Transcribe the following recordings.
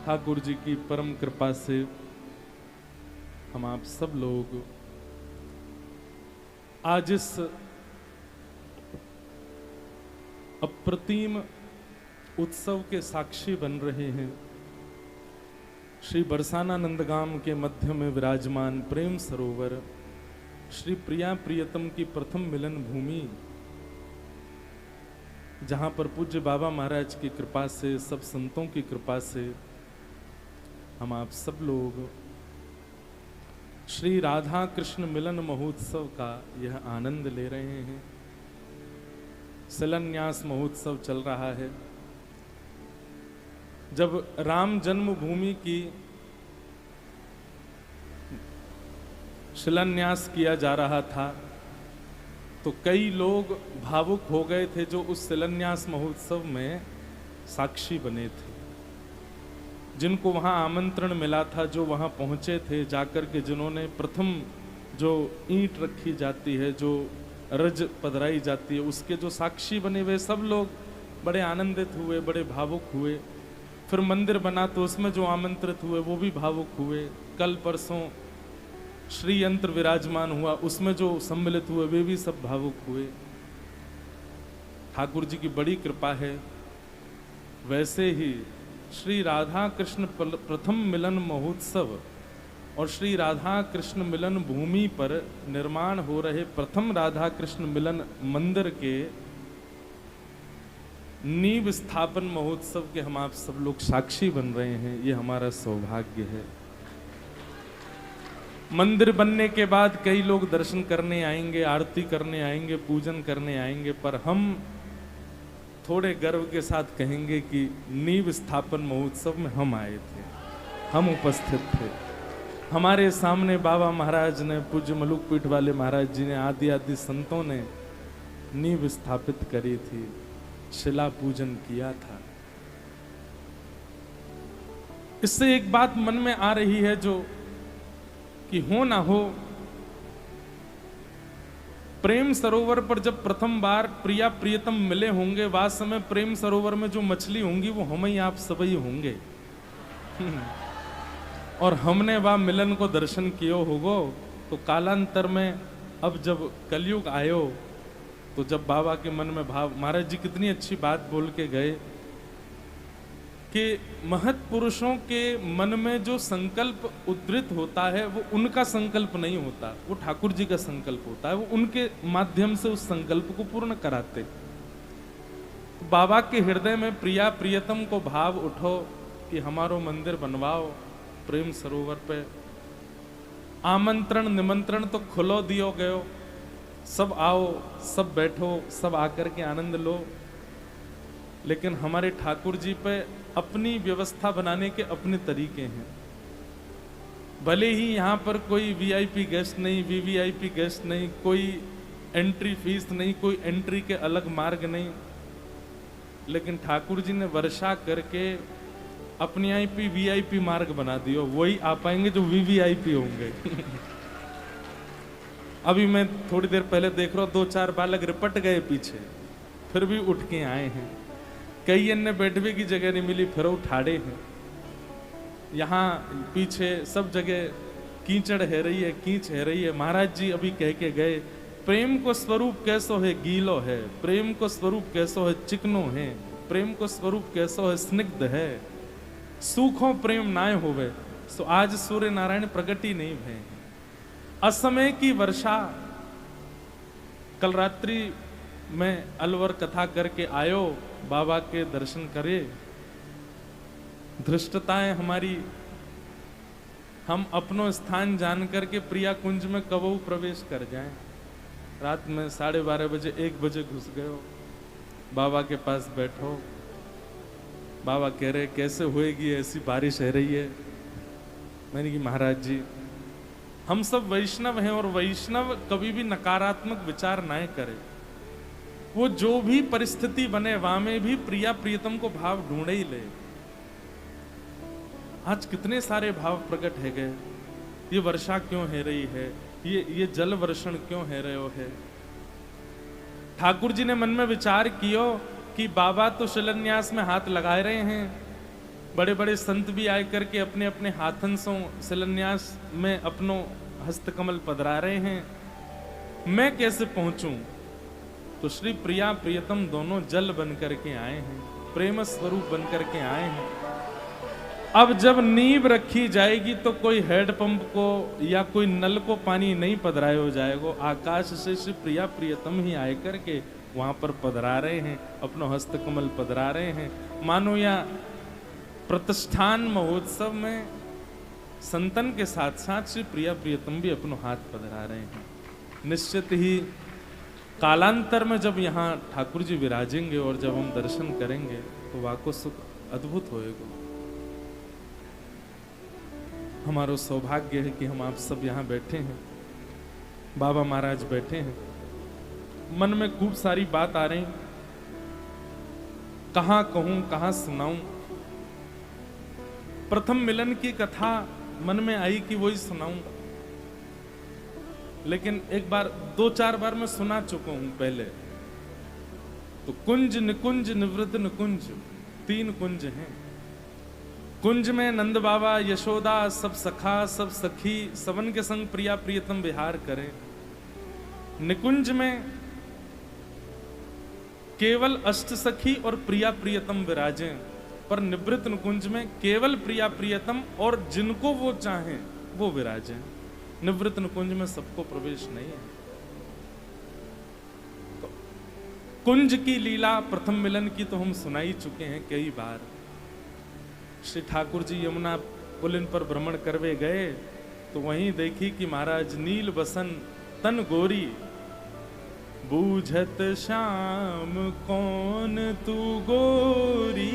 ठाकुर जी की परम कृपा से हम आप सब लोग आज इस अप्रतिम उत्सव के साक्षी बन रहे हैं। श्री बरसाना नंदगाम के मध्य में विराजमान प्रेम सरोवर श्री प्रिया प्रियतम की प्रथम मिलन भूमि, जहां पर पूज्य बाबा महाराज की कृपा से, सब संतों की कृपा से हम आप सब लोग श्री राधा कृष्ण मिलन महोत्सव का यह आनंद ले रहे हैं। शिलान्यास महोत्सव चल रहा है। जब राम जन्मभूमि की शिलान्यास किया जा रहा था तो कई लोग भावुक हो गए थे जो उस शिलान्यास महोत्सव में साक्षी बने थे, जिनको वहां आमंत्रण मिला था, जो वहां पहुंचे थे, जाकर के जिन्होंने प्रथम जो ईंट रखी जाती है, जो रज पधराई जाती है, उसके जो साक्षी बने हुए सब लोग बड़े आनंदित हुए, बड़े भावुक हुए। फिर मंदिर बना तो उसमें जो आमंत्रित हुए वो भी भावुक हुए। कल परसों श्री यंत्र विराजमान हुआ, उसमें जो सम्मिलित हुए वे भी सब भावुक हुए। ठाकुर जी की बड़ी कृपा है। वैसे ही श्री राधा कृष्ण प्रथम मिलन महोत्सव और श्री राधा कृष्ण मिलन भूमि पर निर्माण हो रहे प्रथम राधा कृष्ण मिलन मंदिर के नींव स्थापन महोत्सव के हम आप सब लोग साक्षी बन रहे हैं। ये हमारा सौभाग्य है। मंदिर बनने के बाद कई लोग दर्शन करने आएंगे, आरती करने आएंगे, पूजन करने आएंगे, पर हम थोड़े गर्व के साथ कहेंगे कि नींव स्थापन महोत्सव में हम आए थे, हम उपस्थित थे। हमारे सामने बाबा महाराज ने, पूज्य मलुक पीठ वाले महाराज जी ने, आदि आदि संतों ने नींव स्थापित करी थी, शिला पूजन किया था। इससे एक बात मन में आ रही है जो कि हो ना हो, प्रेम सरोवर पर जब प्रथम बार प्रिया प्रियतम मिले होंगे, वास्तव में प्रेम सरोवर में जो मछली होंगी वो हम ही आप सब ही होंगे। और हमने वह मिलन को दर्शन कियो होगो। तो कालांतर में अब जब कलयुग आयो तो जब बाबा के मन में भाव, महाराज जी कितनी अच्छी बात बोल के गए कि महत पुरुषों के मन में जो संकल्प उद्धृत होता है वो उनका संकल्प नहीं होता, वो ठाकुर जी का संकल्प होता है। वो उनके माध्यम से उस संकल्प को पूर्ण कराते। तो बाबा के हृदय में प्रिया प्रियतम को भाव उठो कि हमारो मंदिर बनवाओ प्रेम सरोवर पे। आमंत्रण निमंत्रण तो खुलो दियो गयो, सब आओ, सब बैठो, सब आकर के आनंद लो। लेकिन हमारे ठाकुर जी पे अपनी व्यवस्था बनाने के अपने तरीके हैं। भले ही यहाँ पर कोई वीआईपी गेस्ट नहीं, वीवीआईपी गेस्ट नहीं, कोई एंट्री फीस नहीं, कोई एंट्री के अलग मार्ग नहीं, लेकिन ठाकुर जी ने वर्षा करके अपनी आईपी वीआईपी मार्ग बना दियो। वही आ पाएंगे जो वीवीआईपी होंगे। अभी मैं थोड़ी देर पहले देख रहा हूँ, 2-4 बालक रिपट गए पीछे, फिर भी उठ के आए हैं। कई अन्य बैठने की जगह नहीं मिली, फिर उठाड़े हैं। यहाँ पीछे सब जगह कीचड़ है रही है, कीच है रही है। महाराज जी अभी कह के गए, प्रेम को स्वरूप कैसो है गीलो है, प्रेम को स्वरूप कैसो है चिकनो है, प्रेम को स्वरूप कैसो है स्निग्ध है, सूखो प्रेम नाय होवे। सो आज सूर्य नारायण प्रगति नहीं भय। असमय की वर्षा। कल रात्रि में अलवर कथा करके आयो, बाबा के दर्शन करे। धृष्टताएं हमारी, हम अपनो स्थान जान करके प्रिया कुंज में कबहू प्रवेश कर जाएं। रात में 12:30 बजे 1 बजे घुस गए, बाबा के पास बैठो। बाबा कह रहे कैसे होएगी, ऐसी बारिश है रही है। मैंने कि महाराज जी हम सब वैष्णव हैं और वैष्णव कभी भी नकारात्मक विचार ना करे। वो जो भी परिस्थिति बने वहां में भी प्रिया प्रियतम को भाव ढूंढे ही ले। आज कितने सारे भाव प्रकट है गए। ये वर्षा क्यों है रही है, ये जल वर्षण क्यों है रहे हो है। ठाकुर जी ने मन में विचार कियो कि बाबा तो शिलान्यास में हाथ लगाए रहे हैं, बड़े बड़े संत भी आए करके अपने अपने हाथंसों शिलान्यास में अपनो हस्तकमल पधरा रहे हैं। मैं कैसे पहुंचूं? तो श्री प्रिया प्रियतम दोनों जल बन करके आए हैं, प्रेम स्वरूप बन करके आए हैं। अब जब नींव रखी जाएगी तो कोई हैंडपंप को या कोई नल को पानी नहीं पधराया हो जाएगा, आकाश से श्री प्रिया प्रियतम ही आए करके वहां पर पधरा रहे हैं, अपना हस्तकमल पधरा रहे हैं। मानो या प्रतिष्ठान महोत्सव में संतन के साथ साथ श्री प्रिया प्रियतम भी अपनो हाथ पधरा रहे हैं। निश्चित ही कालांतर में जब यहाँ ठाकुर जी विराजेंगे और जब हम दर्शन करेंगे तो वाको सुख अद्भुत होएगा। हमारा सौभाग्य है कि हम आप सब यहाँ बैठे हैं, बाबा महाराज बैठे हैं। मन में खूब सारी बात आ रही, कहाँ कहूं कहाँ सुनाऊं। प्रथम मिलन की कथा मन में आई कि वही सुनाऊंगा, लेकिन एक बार 2-4 बार मैं सुना चुका हूं पहले। तो कुंज निकुंज निवृत्त निकुंज 3 कुंज हैं। कुंज में नंद बाबा यशोदा सब सखा सब सखी सबन के संग प्रिया प्रियतम विहार करें। निकुंज में केवल अष्ट सखी और प्रिया प्रियतम विराजें, पर निवृत्त निकुंज में केवल प्रिया प्रियतम और जिनको वो चाहें वो विराजें। निवृत्त निकुंज में सबको प्रवेश नहीं है। तो कुंज की लीला प्रथम मिलन की तो हम सुना ही चुके हैं कई बार। श्री ठाकुर जी यमुना पुलिन पर भ्रमण करवे गए तो वहीं देखी कि महाराज नील बसन तन गोरी, बूझत श्याम कौन तू गोरी,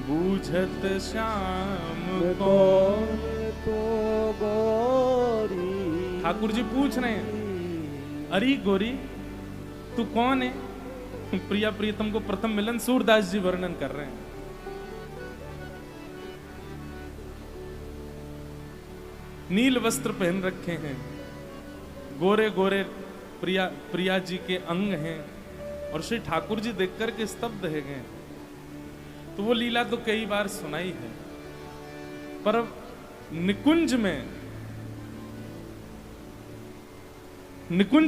बूझत श्याम कौन तो गोरी। ठाकुर जी पूछ रहे हैं, अरे गोरी तू कौन है? प्रिया प्रियतम को प्रथम मिलन सूरदास जी वर्णन कर रहे हैं। नील वस्त्र पहन रखे हैं, गोरे गोरे प्रिया जी के अंग हैं, और श्री ठाकुर जी देख करके स्तब्ध है गए। तो वो लीला तो कई बार सुनाई है, पर निकुंज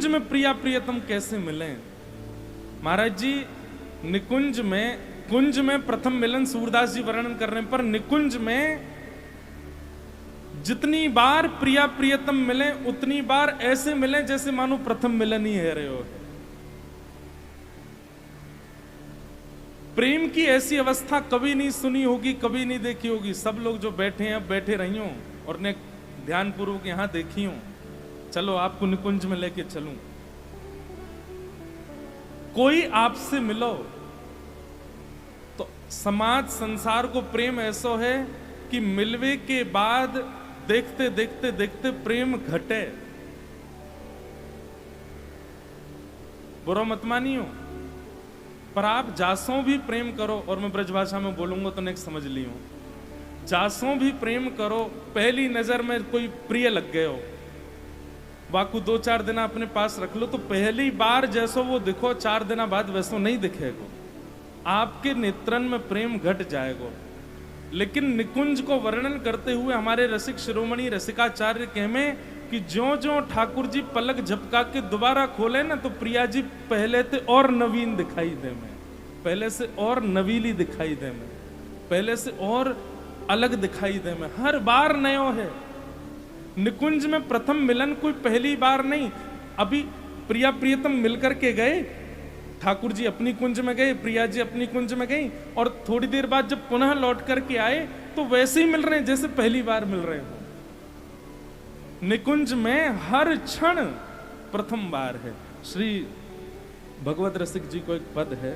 में प्रिया प्रियतम कैसे मिले? महाराज जी निकुंज में, कुंज में प्रथम मिलन सूरदास जी वर्णन कर रहे हैं, पर निकुंज में जितनी बार प्रिया प्रियतम मिले उतनी बार ऐसे मिले जैसे मानो प्रथम मिलन ही है रहे हो। प्रेम की ऐसी अवस्था कभी नहीं सुनी होगी, कभी नहीं देखी होगी। सब लोग जो बैठे हैं, अब बैठे रही हो और ने ध्यान पूर्वक यहां देखी हो। चलो आपको निकुंज में लेके चलूं। कोई आपसे मिलो तो समाज संसार को प्रेम ऐसा है कि मिलवे के बाद देखते देखते देखते प्रेम घटे। बुरा मत मानियो, पर आप जासों भी प्रेम करो, और मैं ब्रजभाषा में बोलूंगा तो नेक्स्ट समझ लियो। जासों भी प्रेम करो, पहली नजर में कोई प्रिय लग गए हो, वाकू 2-4 दिन अपने पास रख लो, तो पहली बार जैसो वो दिखो 4 दिन बाद वैसो नहीं दिखेगा। आपके नेत्रन में प्रेम घट जाएगा। लेकिन निकुंज को वर्णन करते हुए हमारे रसिक शिरोमणि रसिकाचार्य कहमे कि ज्यों ज्यों ठाकुर जी पलक झपका के दोबारा खोले ना, तो प्रिया जी पहले से और नवीन दिखाई दे में, पहले से और नवीली दिखाई दे में, पहले से और अलग दिखाई दे में, हर बार नयो है। निकुंज में प्रथम मिलन कोई पहली बार नहीं। अभी प्रिया प्रियतम मिलकर के गए, ठाकुर जी अपनी कुंज में गए, प्रिया जी अपनी कुंज में गई, और थोड़ी देर बाद जब पुनः लौट करके आए तो वैसे ही मिल रहे हैं जैसे पहली बार मिल रहे हो। निकुंज में हर क्षण प्रथम बार है। श्री भगवत रसिक जी को एक पद है,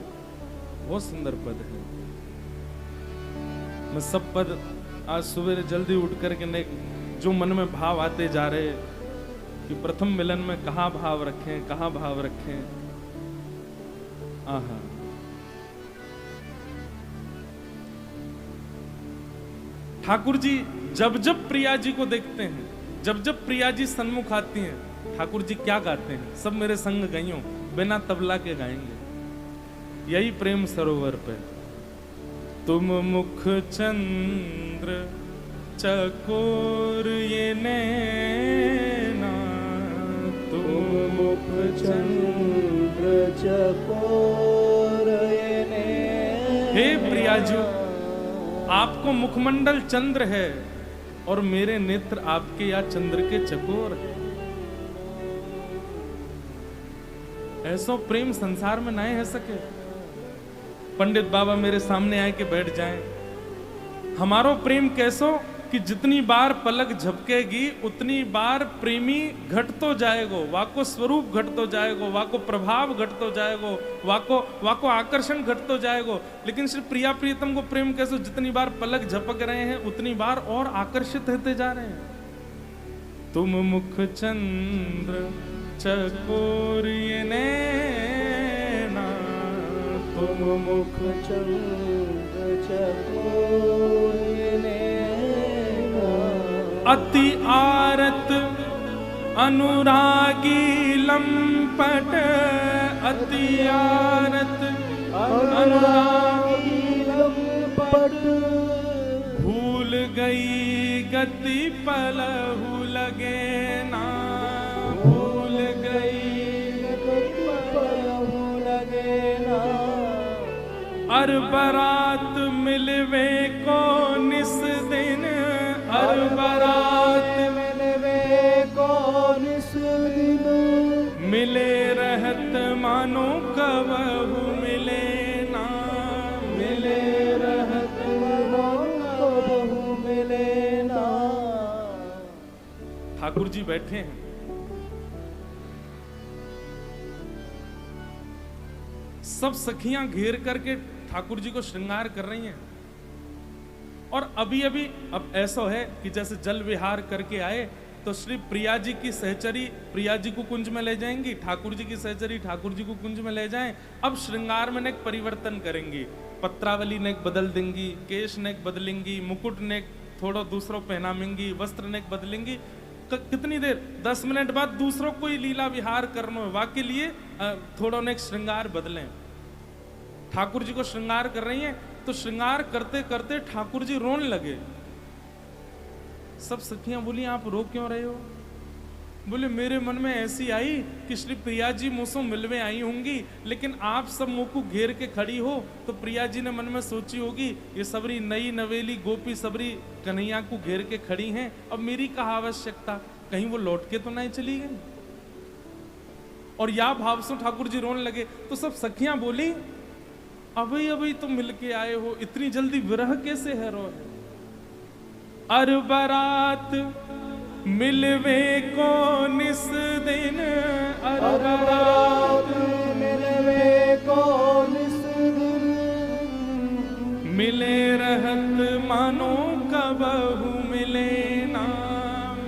बहुत सुंदर पद है। मैं सब पद आज सवेरे जल्दी उठ करके जो मन में भाव आते जा रहे कि प्रथम मिलन में कहाँ भाव रखें, कहाँ भाव रखें। आहा, ठाकुर जी जब जब प्रिया जी को देखते हैं, जब जब प्रिया जी सन्मुख आती हैं, ठाकुर जी क्या गाते हैं? सब मेरे संग गइयों, बिना तबला के गाएंगे। यही प्रेम सरोवर पे तुम मुख चंद्र चकोर ये नैना, तुम मुख चंद्र चकोर ये नैना। हे प्रियाजू, आपको मुखमंडल चंद्र है और मेरे नेत्र आपके या चंद्र के चकोर है। ऐसा प्रेम संसार में ना है सके। पंडित बाबा मेरे सामने आए के बैठ जाएं। हमारो प्रेम कैसो कि जितनी बार पलक झपकेगी उतनी बार प्रेमी घटतो जाएगो, वाको स्वरूप घटतो जाएगो, वाको प्रभाव घटतो जाएगो, वाको आकर्षण घटतो जाएगो। लेकिन श्री प्रिया प्रियतम को प्रेम कैसे, जितनी बार पलक झपक रहे हैं उतनी बार और आकर्षित होते जा रहे हैं। तुम मुख चंद्र चकोर ये नैना, तुम मुख चंद्र चकोर ये नैना। अति आरत अनुरागी लंपट, अति आरत अनुरागी लंपट। भूल गई गति पलहु लगे ना, भूल गई गति पलहु लगे ना। अर बरात मिलवे को निस दिन, अर बरात मिलवे को निस दिन। मिले रहत मानो कबहु मिले ना, मिले रहत मानो कबहु मिले ना। ठाकुर जी बैठे हैं, सब सखियां घेर करके ठाकुर जी को श्रृंगार कर रही हैं। और अभी अभी अब ऐसा है कि जैसे जल विहार करके आए तो श्री प्रिया जी की सहचरी प्रिया जी को कुंज में ले जाएंगी, ठाकुर जी की सहचरी ठाकुर जी को कुंज में ले जाएं। अब श्रृंगार में नेक परिवर्तन करेंगी, पत्रावली नेक बदल देंगी, केश नेक बदलेंगी, मुकुट नेक थोड़ा दूसरों पहनामेंगी, वस्त्र नेक बदलेंगी। कितनी देर, 10 मिनट बाद दूसरों को ही लीला विहार करना है, वाके लिए थोड़ा नेक श्रृंगार बदलें। ठाकुर जी को श्रृंगार कर रही हैं तो श्रृंगार करते करते ठाकुर जी रोने लगे। सब सखियां बोली आप रो क्यों रहे हो? बोले मेरे मन में ऐसी आई कि श्री प्रिया जी मुझसे मिलने आई होंगी, लेकिन आप सब मुंह को घेर के खड़ी हो तो प्रिया जी ने मन में सोची होगी ये सबरी नई नवेली गोपी सबरी कन्हैया को घेर के खड़ी हैं, अब मेरी कहा आवश्यकता, कहीं वो लौट के तो नहीं चली गई। और या भाव से ठाकुर जी रोने लगे तो सब सखियां बोली अभी अभी तुम मिल के आए हो, इतनी जल्दी विरह कैसे है रो? अर बरात मिलवे को निस दिन, अर बरात मिलवे को निस दिन। मिले रहत मानो कबहु मिले ना,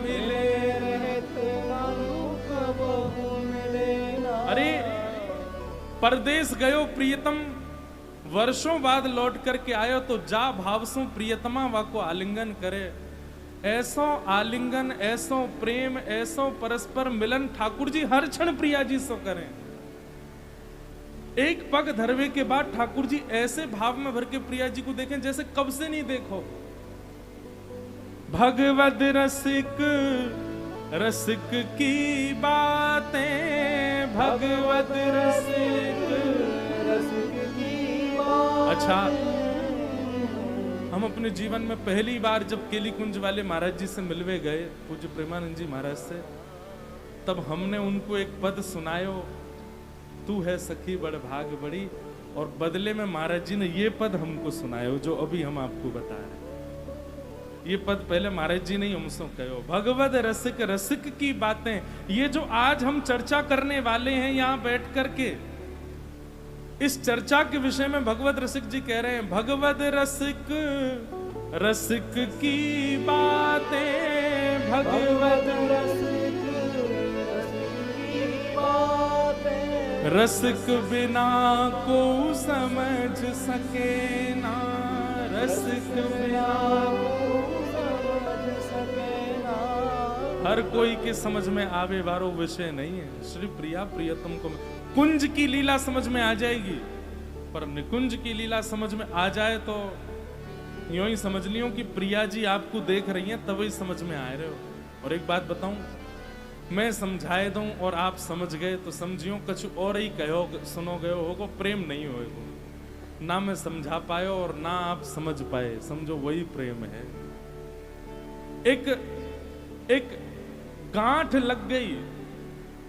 मिले रहत मानो कबहु मिले ना। अरे परदेश गयो प्रियतम, वर्षों बाद लौट करके आयो तो जा भाव सो प्रियतमा वाको आलिंगन करे। ऐसो आलिंगन, ऐसो प्रेम, ऐसो परस्पर मिलन ठाकुर जी हर क्षण प्रिया जी सो करें। एक पग धरवे के बाद ठाकुर जी ऐसे भाव में भर के प्रिया जी को देखें जैसे कब से नहीं देखो। भगवद रसिक रसिक की बातें, भगवद रसिक रसिक की बातें। अच्छा, हम अपने जीवन में पहली बार जब केली कुंज वाले महाराज जी से मिलवे गए, पूज्य प्रेमानंद जी महाराज से, तब हमने उनको एक पद सुनायो, तू है सखी बड़ भाग बड़ी, और बदले में महाराज जी ने ये पद हमको सुनायो जो अभी हम आपको बता रहे हैं। ये पद पहले महाराज जी ने हमसे कहो, भगवद रसिक रसिक की बातें। ये जो आज हम चर्चा करने वाले हैं यहाँ बैठ करके, इस चर्चा के विषय में भगवद रसिक जी कह रहे हैं, भगवद रसिक रसिक की बातें, भगवद रसिक रसिक की बातें। रसिक बिना को समझ सके ना, रसिक बिना को समझ सके ना। हर कोई के समझ में आवे वारो विषय नहीं है। श्री प्रिया प्रियतम को कुंज की लीला समझ में आ जाएगी। पर निकुंज की लीला समझ में आ जाए तो यूं ही समझ लियो कि प्रिया जी आपको देख रही हैं, तभी समझ में आ रहे हो। और एक बात बताऊं, मैं समझाए दूं और आप समझ गए तो समझियो कुछ और ही कहो सुनो गए होगो, प्रेम नहीं होएगो। ना मैं समझा पाए और ना आप समझ पाए, समझो वही प्रेम है। एक गांठ लग गई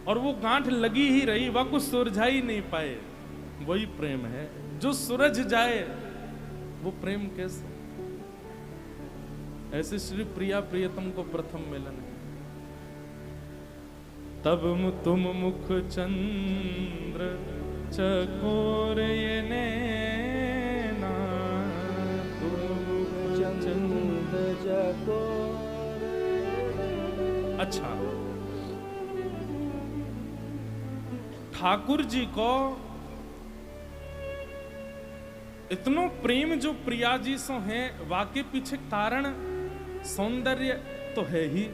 और वो गांठ लगी ही रही, वह कुछ सुलझा ही नहीं पाए, वही प्रेम है। जो सुलझ जाए वो प्रेम कैसे? ऐसे श्री प्रिया प्रियतम को प्रथम मिलन है। तब तुम मुख चंद्र चकोर ये नैना, तुम मुख चंद्र चकोर। अच्छा, ठाकुर जी को इतनो प्रेम जो प्रिया जी से है, वाके पीछे कारण सौंदर्य तो है ही,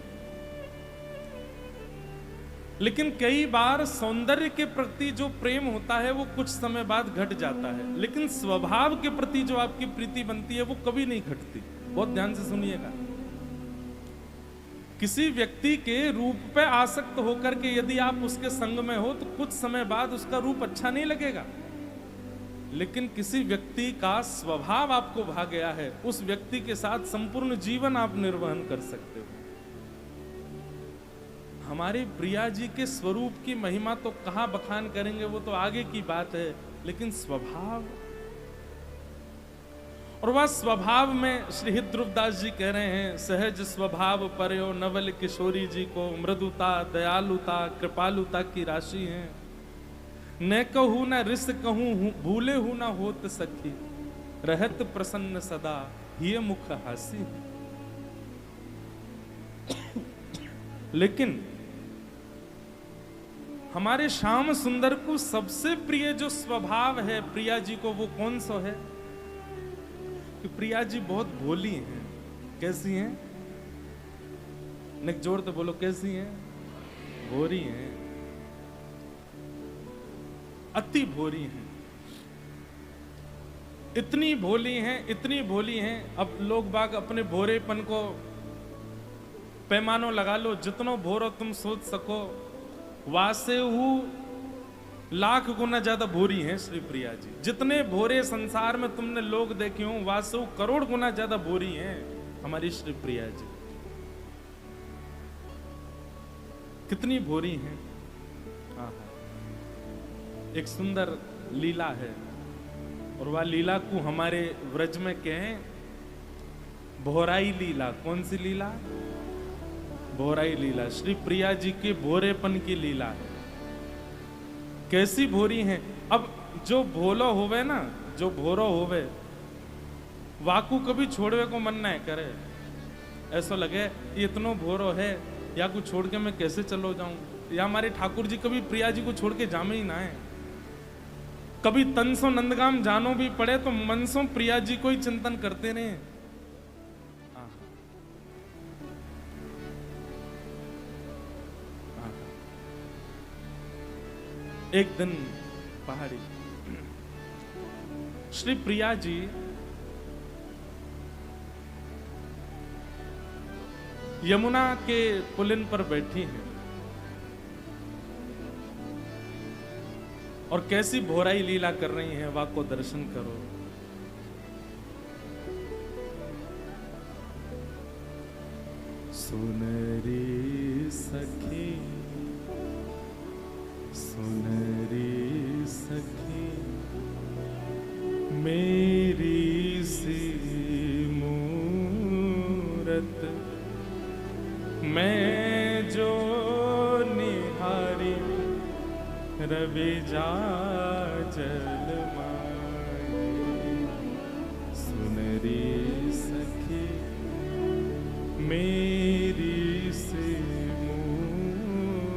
लेकिन कई बार सौंदर्य के प्रति जो प्रेम होता है वो कुछ समय बाद घट जाता है, लेकिन स्वभाव के प्रति जो आपकी प्रीति बनती है वो कभी नहीं घटती। बहुत ध्यान से सुनिएगा। किसी व्यक्ति के रूप पे आसक्त होकर के यदि आप उसके संग में हो तो कुछ समय बाद उसका रूप अच्छा नहीं लगेगा, लेकिन किसी व्यक्ति का स्वभाव आपको भा गया है, उस व्यक्ति के साथ संपूर्ण जीवन आप निर्वहन कर सकते हो। हमारी प्रिया जी के स्वरूप की महिमा तो कहां बखान करेंगे, वो तो आगे की बात है, लेकिन स्वभाव, और वह स्वभाव में श्री ध्रुवदास जी कह रहे हैं, सहज स्वभाव पर्यो नवल किशोरी जी को मृदुता दयालुता कृपालुता की राशि है। न कहूं न रिस कहूं भूले हूं न होत सखी, रहत प्रसन्न सदा ये मुख हासी। लेकिन हमारे श्याम सुंदर को सबसे प्रिय जो स्वभाव है प्रिया जी को, वो कौन सा है? कि प्रिया जी बहुत भोली हैं। कैसी हैं? निक जोर तो बोलो, कैसी हैं? भोरी हैं, अति भोरी हैं, इतनी भोली हैं, इतनी भोली हैं। अब लोग बाग अपने भोरेपन को पैमानो लगा लो, जितनो भोरो तुम सोच सको, वासे लाख गुना ज्यादा भोरी हैं श्री प्रिया जी। जितने भोरे संसार में तुमने लोग देखे हो, वासु करोड़ गुना ज्यादा भोरी हैं हमारी श्री प्रिया जी। कितनी भोरी हैं। एक सुंदर लीला है, और वह लीला को हमारे व्रज में कहें भोराई लीला। कौन सी लीला? भोराई लीला। श्री प्रिया जी के भोरेपन की लीला है। कैसी भोरी हैं। अब जो भोलो होवे ना, जो भोरो होवे, वाकू कभी छोड़वे को मन ना करे। ऐसा लगे ये इतनो भोरो है, या कुछ छोड़ के मैं कैसे चलो जाऊं। या हमारे ठाकुर जी कभी प्रिया जी को छोड़ के जामे ही ना है। कभी तनसो नंदगाम जानो भी पड़े तो मनसों प्रिया जी को ही चिंतन करते रहे। एक दिन पहाड़ी श्री प्रिया जी यमुना के पुलिन पर बैठी हैं, और कैसी भोराई लीला कर रही हैं, वाह को दर्शन करो। सुनरी सखी सुनरी सखी मेरी सी मूरत, मैं जो निहारी रवि जा जल माई। सुनरी सखी मेरी सी मूरत,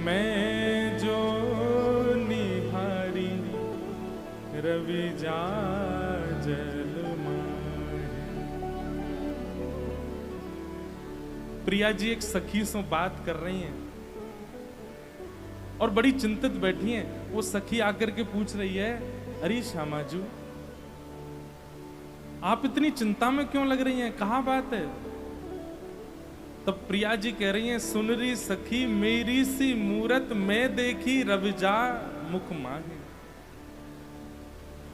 मैं जो निहारी रवि जा जल माई। प्रिया जी एक सखी से बात कर रही हैं, और बड़ी चिंतित बैठी हैं। वो सखी आकर के पूछ रही है, अरे श्यामाजू आप इतनी चिंता में क्यों लग रही हैं, कहाँ बात है? तब प्रिया जी कह रही हैं, सुनरी सखी मेरी सी मूरत मैं देखी रविजा मुख माही।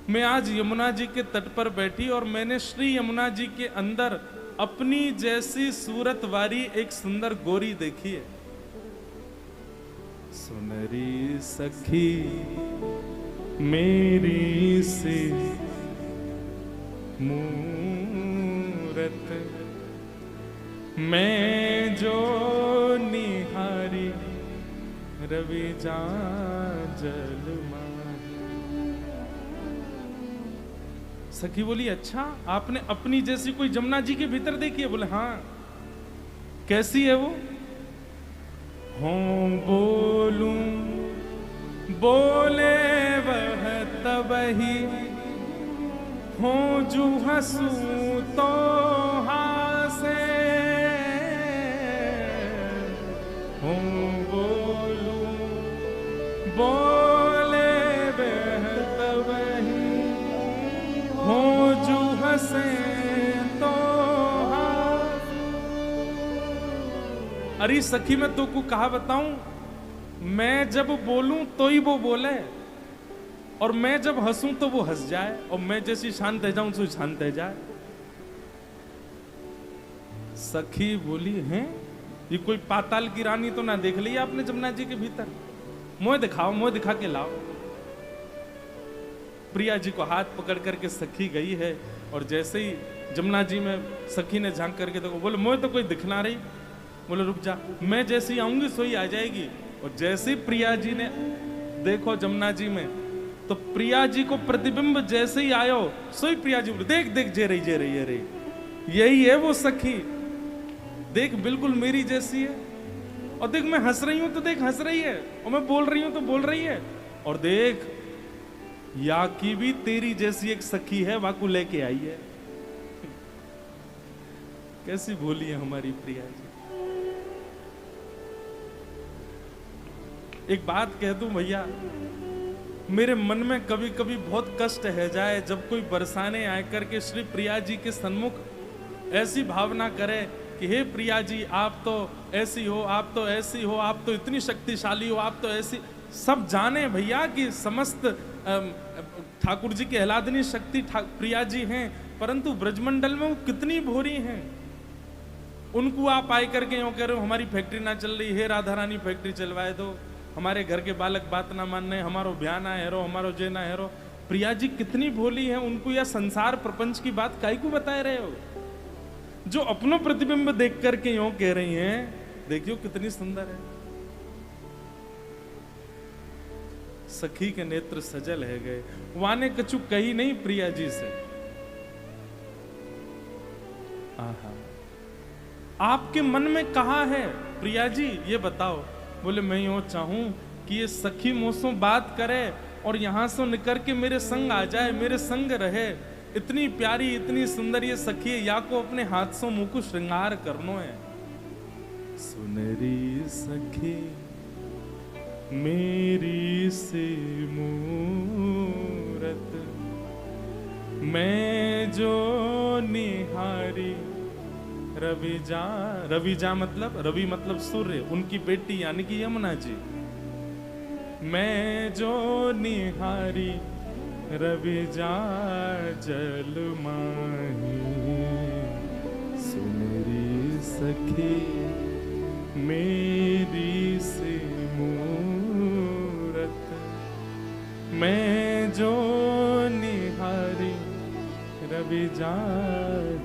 मैं आज यमुना जी के तट पर बैठी और मैंने श्री यमुना जी के अंदर अपनी जैसी सूरत वाली एक सुंदर गोरी देखी है। सुनरी सखी मेरी सी मूरत मैं जो निहारी रवि जा जल माही। सखी बोली, अच्छा आपने अपनी जैसी कोई जमुना जी के भीतर देखी है? बोले हाँ। कैसी है वो? हों बोलूं बोले वह तबही, हों जो हंसूं तो हासे, हों बोलूं बोले वह तबही, हों जो हंसे तो हासे। अरे सखी मैं तो को कहा बताऊं, मैं जब बोलूं तो ही वो बोले, और मैं जब हंसूं तो वो हंस जाए, और मैं जैसी शांत रह जाऊं तो शांत रह जाए। सखी बोली, हैं ये कोई पाताल की रानी तो ना देख ली आपने जमुना जी के भीतर? मोह दिखाओ, मोह दिखा के लाओ। प्रिया जी को हाथ पकड़ करके सखी गई है, और जैसे ही जमुना जी में सखी ने झांक करके देखो, बोले मोह तो कोई दिखना रही। बोले रुक जा, मैं जैसे ही आऊंगी सोई आ जाएगी। और जैसे ही प्रिया जी ने देखो जमुना जी में, तो प्रिया जी को प्रतिबिंब जैसे ही आयो, सोई प्रिया जी बोले, देख देख जे रही जे रही जे रही, यही है वो सखी, देख बिल्कुल मेरी जैसी है। और देख मैं हंस रही हूं तो देख हंस रही है, और मैं बोल रही हूं तो बोल रही है। और देख या की भी तेरी जैसी एक सखी है, वाकू लेके आई है। कैसी भोली है हमारी प्रिया जी। एक बात कह दूं भैया, मेरे मन में कभी कभी बहुत कष्ट है जाए जब कोई बरसाने आए करके श्री प्रिया जी के सन्मुख ऐसी भावना करे कि हे प्रिया जी आप तो ऐसी हो, आप तो ऐसी हो, आप तो इतनी शक्तिशाली हो, आप तो ऐसी। सब जाने भैया कि समस्त ठाकुर जी की आह्लादनी शक्ति प्रिया जी हैं, परंतु ब्रजमंडल में वो कितनी भोरी हैं। उनको आप आए करके यूं कह रहे हो हमारी फैक्ट्री ना चल रही है, राधा रानी फैक्ट्री चलवाए दो, हमारे घर के बालक बात ना मान रहे, हमारो ब्याह ना हेरो, हमारो जे ना हेरो। प्रिया जी कितनी भोली हैं, उनको यह संसार प्रपंच की बात काहे को बताए रहे हो? जो अपनो प्रतिबिंब देख करके यूं कह रही हैं, देखियो कितनी सुंदर है। सखी के नेत्र सजल है गए, वाने कछु कही नहीं प्रिया जी से। आहा, आपके मन में कहा है प्रिया जी ये बताओ। बोले मैं यूं चाहूं कि ये सखी मोसों बात करे और यहां से निकल के मेरे संग आ जाए, मेरे संग रहे। इतनी प्यारी इतनी सुंदर ये सखी है, या को अपने हाथ से मुंह को श्रृंगार करनो है। सुनरी सखी मेरी सी मूरत मैं जो निहारी रवि जा मतलब रवि मतलब सूर्य, उनकी बेटी यानी कि यमुना जी। मैं जो निहारी रवि जा जल माही, सुनरी सखी मेरी सी मूरत मैं जो निहारी रवि जा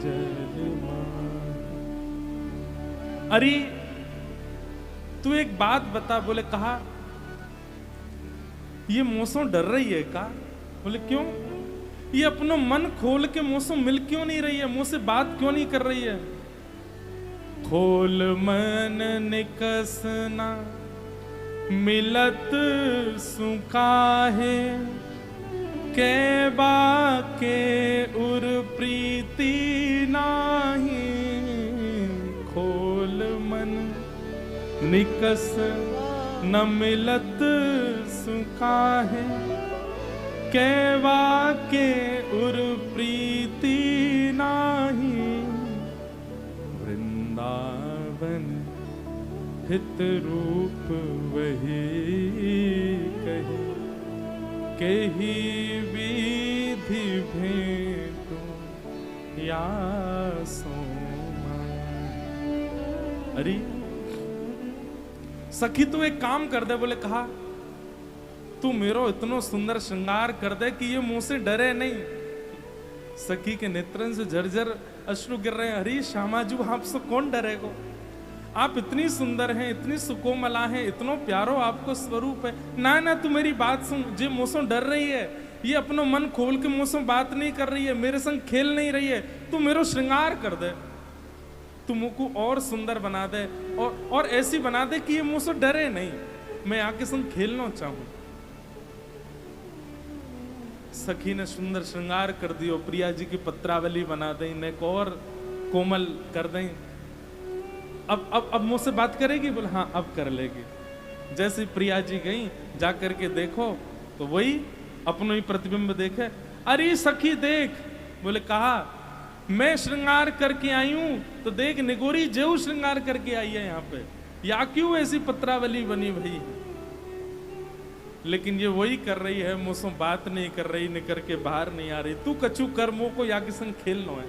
जल माही। अरे तू एक बात बता। बोले कहा ये मौसम डर रही है का? बोले क्यों? ये अपना मन खोल के मौसम मिल क्यों नहीं रही है, मुंह से बात क्यों नहीं कर रही है? खोल मन निकसना मिलत सुकाहे, के बाके उर प्रीति नाही। खोल मन निकस न मिलत सुखाहे, कहवा के उर प्रीति नाही, वृंदावन हित रूप वही कही, केही विधि भेंटू या सोमा। अरे सखी तू एक काम कर दे, बोले कहा तू मेरो इतनो सुंदर श्रृंगार कर दे कि ये मुंह से डरे नहीं। सखी के नेत्रन से झरझर अश्रु गिर रहे हैं। अरे श्यामाजू आपसे कौन डरेगो, आप इतनी सुंदर हैं, इतनी सुकोमला हैं, इतनो प्यारो आपको स्वरूप है। ना ना तू मेरी बात सुन, जे मुझसे डर रही है, ये अपनो मन खोल के मुझसे बात नहीं कर रही है, मेरे संग खेल नहीं रही है, तू मेरो श्रृंगार कर दे, तू मुझ को और सुंदर बना दे और ऐसी बना दे कि ये मुझसे डरे नहीं, मैं आके संग खेलना चाहूं। सखी ने सुंदर श्रृंगार कर दियो, प्रिया जी की पत्रावली बना दें, ने को और कोमल कर दें। अब मुझसे बात करेगी, बोले हाँ अब कर लेगी। जैसे प्रिया जी गई, जा करके देखो तो वही अपनो ही प्रतिबिंब देखे। अरे सखी देख, बोले कहा मैं श्रृंगार करके आई हूं, तो देख निगोरी जेऊ श्रृंगार करके आई है यहाँ पे, या क्यों ऐसी पत्रावली बनी भाई। लेकिन ये वही कर रही है, मुझसे बात नहीं कर रही, निकर के बाहर नहीं आ रही। तू कछु कर्मों को या के संग खेलना है।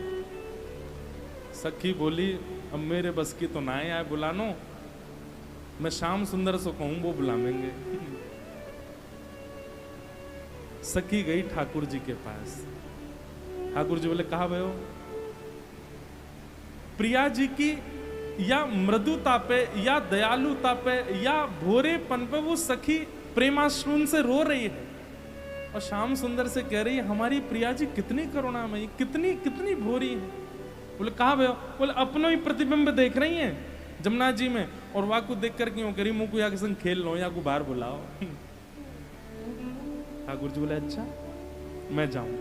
सखी बोली अब मेरे बस की तो ना आए बुलानो, मैं श्याम सुंदर से कहूं वो बुलावेंगे। सखी गई ठाकुर जी के पास। ठाकुर जी बोले कहा भयो, प्रिया जी की या मृदुता पे या दयालुता पे या भोरेपन पे वो सखी प्रेमाश्रुन से रो रही है और श्याम सुंदर से कह रही है हमारी प्रिया जी कितनी करुणामयी, कितनी कितनी भोरी है। बोले कहा भयो, बोले अपनो ही प्रतिबिंब देख रही हैं जमुना जी में, और वाकू देख कर क्यों करी मुंह को या के संग खेल लो या को बाहर बुलाओ। ठाकुर जी बोले अच्छा मैं जाऊं।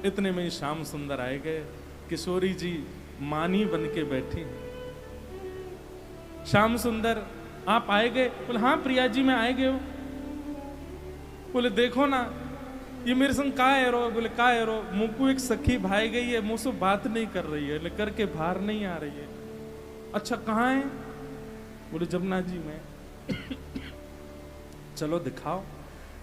इतने में ही श्याम सुंदर आए गए, किशोरी जी मानी बन के बैठी। श्याम सुंदर आप आए गए, बोले हाँ प्रिया जी मैं आए गए हो। बोले देखो ना ये मेरे संग का है रो, बोले का है रो, मुंह को एक सखी भाई गई है, मुंह से बात नहीं कर रही है, लेकर के बाहर नहीं आ रही है। अच्छा कहाँ है, बोले जमुना जी में। चलो दिखाओ।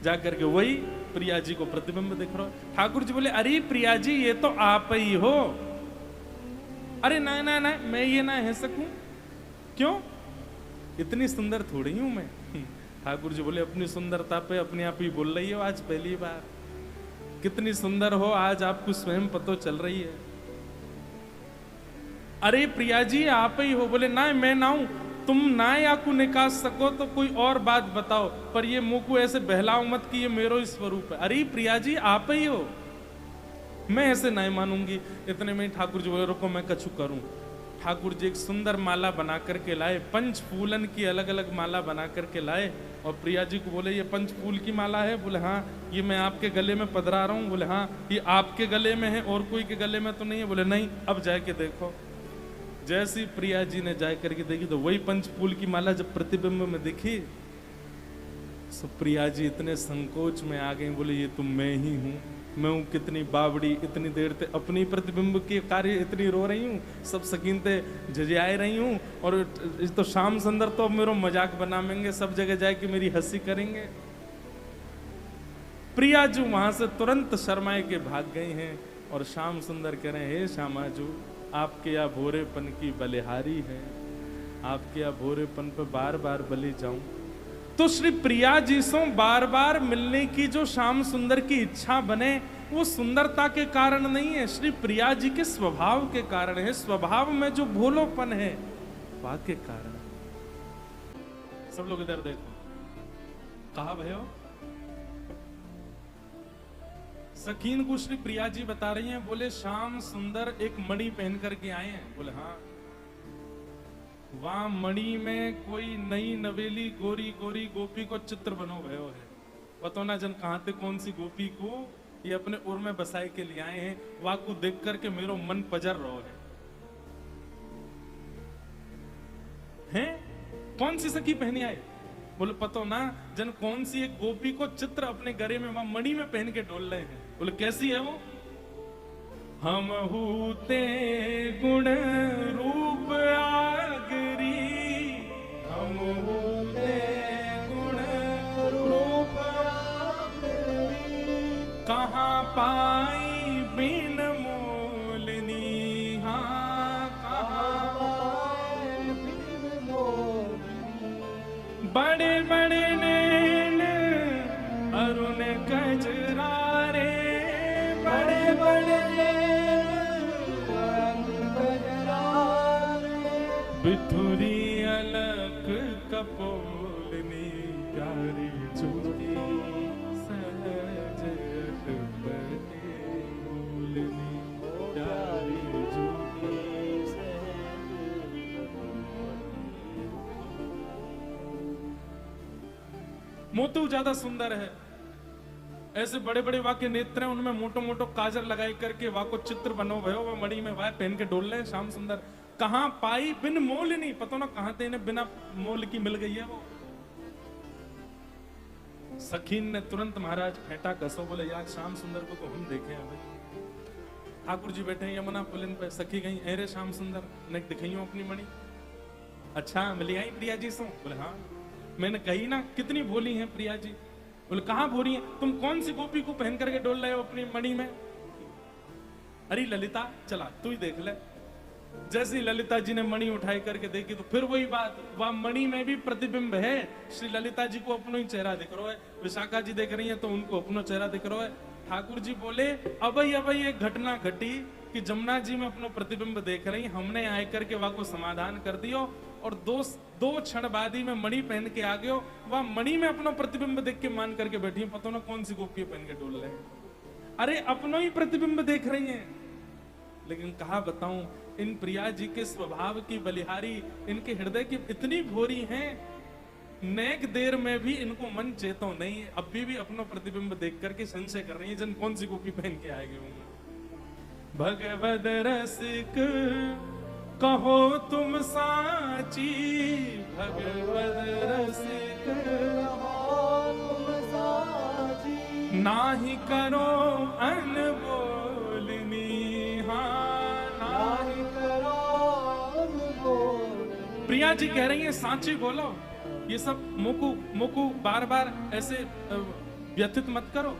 जा करके वही प्रिया जी को प्रतिबिंब दिख रहा। ठाकुर जी बोले अरे प्रिया जी ये तो आप ही हो। अरे ना ना ना मैं ये ना है सकूं, क्यों, इतनी सुंदर थोड़ी हूं मैं। ठाकुर जी बोले अपनी सुंदरता पे अपने आप ही बोल रही हो आज पहली बार, कितनी सुंदर हो आज आपको स्वयं पतो चल रही है। अरे प्रिया जी आप ही हो। बोले ना मैं ना हूं, तुम ना या को निकाल सको तो कोई और बात बताओ, पर ये मुंह को ऐसे बहलाओ मत कि ये मेरो ही स्वरूप है। अरे प्रिया जी आप ही हो, मैं ऐसे नहीं मानूंगी। इतने में ठाकुर जी बोले रुको मैं कछु करूं। ठाकुर जी एक सुंदर माला बना करके लाए, पंच फूलन की अलग अलग माला बना करके लाए और प्रिया जी को बोले ये पंच फूल की माला है। बोले हाँ ये मैं आपके गले में पधरा रहा हूँ। बोले हाँ ये आपके गले में है और कोई के गले में तो नहीं है। बोले नहीं अब जाके देखो। जैसी प्रिया जी ने जा करके देखी तो वही पंच फूल की माला जब प्रतिबिंब में दिखी, तो प्रिया जी इतने संकोच में आ गई। बोले ये तो मैं ही हूँ, मैं हूँ कितनी बावड़ी, इतनी देर तक अपनी प्रतिबिंब के कार्य इतनी रो रही हूँ, सब सकीनते झिझियाए रही हूँ, और तो श्याम सुंदर तो अब मेरा मजाक बनाएंगे, सब जगह जाए कि मेरी हंसी करेंगे। प्रिया जी वहां से तुरंत शर्माए के भाग गई हैं और श्याम सुंदर कह रहे हैं हे श्यामाजू आपके या भोरेपन की बलिहारी है, आपके या भोरेपन पर बार बार बलि जाऊं। तो श्री प्रिया जी से बार बार मिलने की जो श्याम सुंदर की इच्छा बने वो सुंदरता के कारण नहीं है, श्री प्रिया जी के स्वभाव के कारण है। स्वभाव में जो भोलोपन है बात के कारण। सब लोग इधर देखो, कहा भयो सकीन को श्री प्रिया जी बता रही हैं। बोले श्याम सुंदर एक मणि पहन करके आए हैं। बोले हाँ, वहां मणि में कोई नई नवेली गोरी गोरी गोपी को चित्र बनो भयो है। पतो ना जन कहां थे कौन सी गोपी को ये अपने उर में बसाए के लिए आए हैं। वहां को देख करके मेरो मन पजर रहो है। कौन सी सखी पहनी आए? बोले पतो ना जन कौन सी एक गोपी को चित्र अपने गले में वहां मणि में पहन के डोल रहे हैं। बोले कैसी है वो? हम हूते गुण रूप आगरी, हम हूते गुण रूप आगरी, कहाँ पाई बिन मोलनी, हाँ कहाँ पाई बिन मोलनी। बड़े बड़े नैन अरुण कजरारे, बड़े बड़े बिथुरी अलक कपोलनी, प्यारी चूड़ी सहज बने बोलनी, प्यारी चूड़ी सहज। मोतू ज्यादा सुंदर है, ऐसे बड़े बड़े वाके नेत्र हैं, उनमें मोटो मोटो काजल लगाई करके वाको चित्र बनो भयो, वो मणि में वाह पहन के डोल रहे श्याम सुंदर। कहां पाई बिन मोल नहीं, पता ना कहां ते इन्हें बिना मोल की मिल गई है वो। सखीन ने तुरंत महाराज फेंटा कसो, बोले यार श्याम सुंदर को तो हम देखे हैं भाई। ठाकुर जी बैठे हैं यमुना पुलिन पे, सखी गई अरे श्याम सुंदर ने दिखाइयो अपनी मणि। अच्छा मिली आई प्रिया जी से? बोले हाँ। मैंने कही ना कितनी भोली है प्रिया जी। बोले कहां भोली है? तुम कौन सी गोपी को पहन करके डोल रहे हो अपनी मणि में? अरे ललिता चला तू ही देख ले। जैसी ललिता जी ने मणि उठाई करके देखी तो फिर वही बात, वह मणि में भी प्रतिबिंब है। श्री ललिता जी को अपना ही चेहरा दिख रहा है, विशाखा जी देख रही है तो उनको अपना चेहरा दिख रहा है। ठाकुर जी बोले अब एक घटना घटी कि जमुना जी में अपना प्रतिबिंब देख रही, हमने आए करके वह को समाधान कर दियो और दो क्षण बाद ही में मणि पहन के आ गयो। वह मणि में अपना प्रतिबिंब देख के मान करके बैठी है, पता ना कौन सी गोपी पहन के डोल रहे हैं। अरे अपना ही प्रतिबिंब देख रही है। लेकिन कहा बताऊं इन प्रिया जी के स्वभाव की बलिहारी, इनके हृदय की इतनी भोरी हैं, नेक देर में भी इनको मन चेतो नहीं, अभी भी अपना प्रतिबिंब देख करके संशय कर रही है जन कौन सी गोपी पहन के आएगी होंगे। भगवद रसिक कहो तुम साची, भगवद रसिक कहो तुम साची, नाही करो अनबोलनी, प्रिया जी कह रही है सांची बोलो, ये सब मुकु बार बार ऐसे व्यथित मत करो।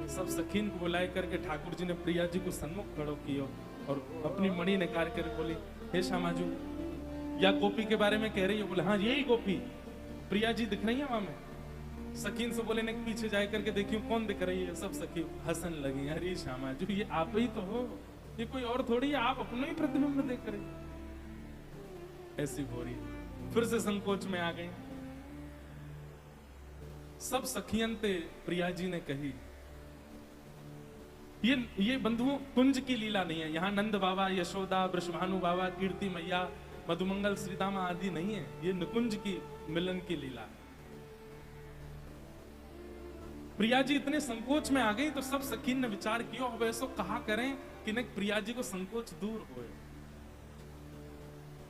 सब सखीन को बुलाए करके ठाकुर जी ने प्रिया जी को सन्मुख खड़ो किया और अपनी मणि निकाल कर बोली हे श्यामाजू या गोपी के बारे में कह रही है? बोले हाँ यही गोपी प्रिया जी दिख रही है वहां में। सखीन से बोले ने पीछे जाए करके देखियो कौन दिख रही है। सब सखी हंसन लगी, अरे श्यामाजू ये आप ही तो हो, ये कोई और थोड़ी है, आप अपना ही प्रतिबिंब देख रहे। ऐसी हो रही फिर से संकोच में आ गई। सब सखियंते प्रिया जी ने कही ये बंधुओं कुंज की लीला नहीं है, यहाँ नंद बाबा, यशोदा, वृषभानु बाबा, कीर्ति मैया, मधुमंगल, श्रीदामा आदि नहीं है, ये निकुंज की मिलन की लीला। प्रिया जी इतने संकोच में आ गई तो सब सखीन ने विचार किया अब ऐसा कहा करें कि न प्रिया जी को संकोच दूर हो।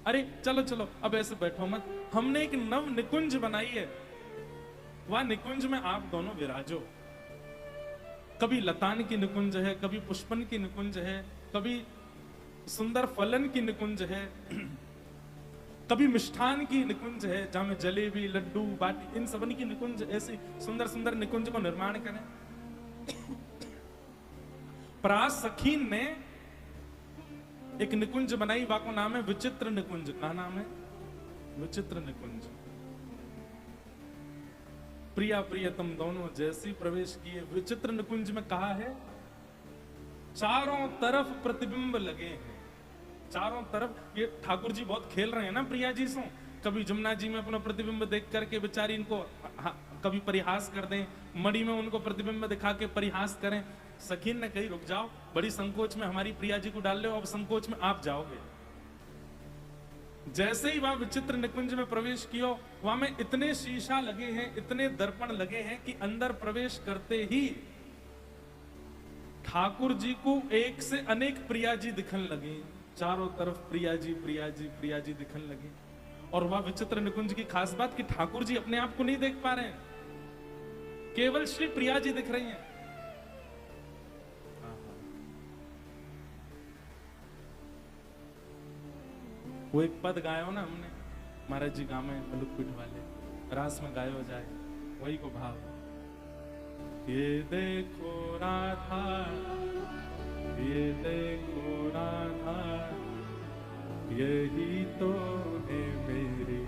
अरे चलो चलो अब ऐसे बैठो मत, हमने एक नव निकुंज बनाई है, वह निकुंज में आप दोनों विराजो। कभी लतान की निकुंज है, कभी पुष्पन की निकुंज है, कभी सुंदर फलन की निकुंज है, कभी मिष्ठान की निकुंज है जहां में जलेबी, लड्डू, बाटी, इन सबन की निकुंज, ऐसी सुंदर सुंदर निकुंज को निर्माण करें। परास सखीन ने एक निकुंज बनाई, वाको नाम है विचित्र निकुंज। का नाम है विचित्र निकुंज। प्रिया प्रियतम दोनों जैसी प्रवेश किए विचित्र निकुंज में कहा है चारों तरफ प्रतिबिंब लगे हैं, चारों तरफ। ये ठाकुर जी बहुत खेल रहे हैं ना प्रिया जी से, कभी जमुना जी में अपना प्रतिबिंब देख करके बेचारी इनको कभी परिहास कर दें, मणि में उनको प्रतिबिंब दिखा के परिहास करें। सखीन ने कही रुक जाओ, बड़ी संकोच में हमारी प्रिया जी को डाल रहे हो, अब संकोच में आप जाओगे। जैसे ही वहां विचित्र निकुंज में प्रवेश किया, वहां में इतने शीशा लगे हैं, इतने दर्पण लगे हैं कि अंदर प्रवेश करते ही ठाकुर जी को एक से अनेक प्रिया जी दिखने लगी। चारों तरफ प्रिया जी प्रिया जी प्रिया जी दिखने लगी। और वह विचित्र निकुंज की खास बात कि ठाकुर जी अपने आप को नहीं देख पा रहे हैं, केवल श्री प्रिया जी दिख रही हैं। वो एक पद गायो ना हमने, महाराज जी गावे मलुक पीठ वाले, रास में गायो जाए, वही को भाव। ये देखो राधा, ये देखो राधा, यही तो है मेरी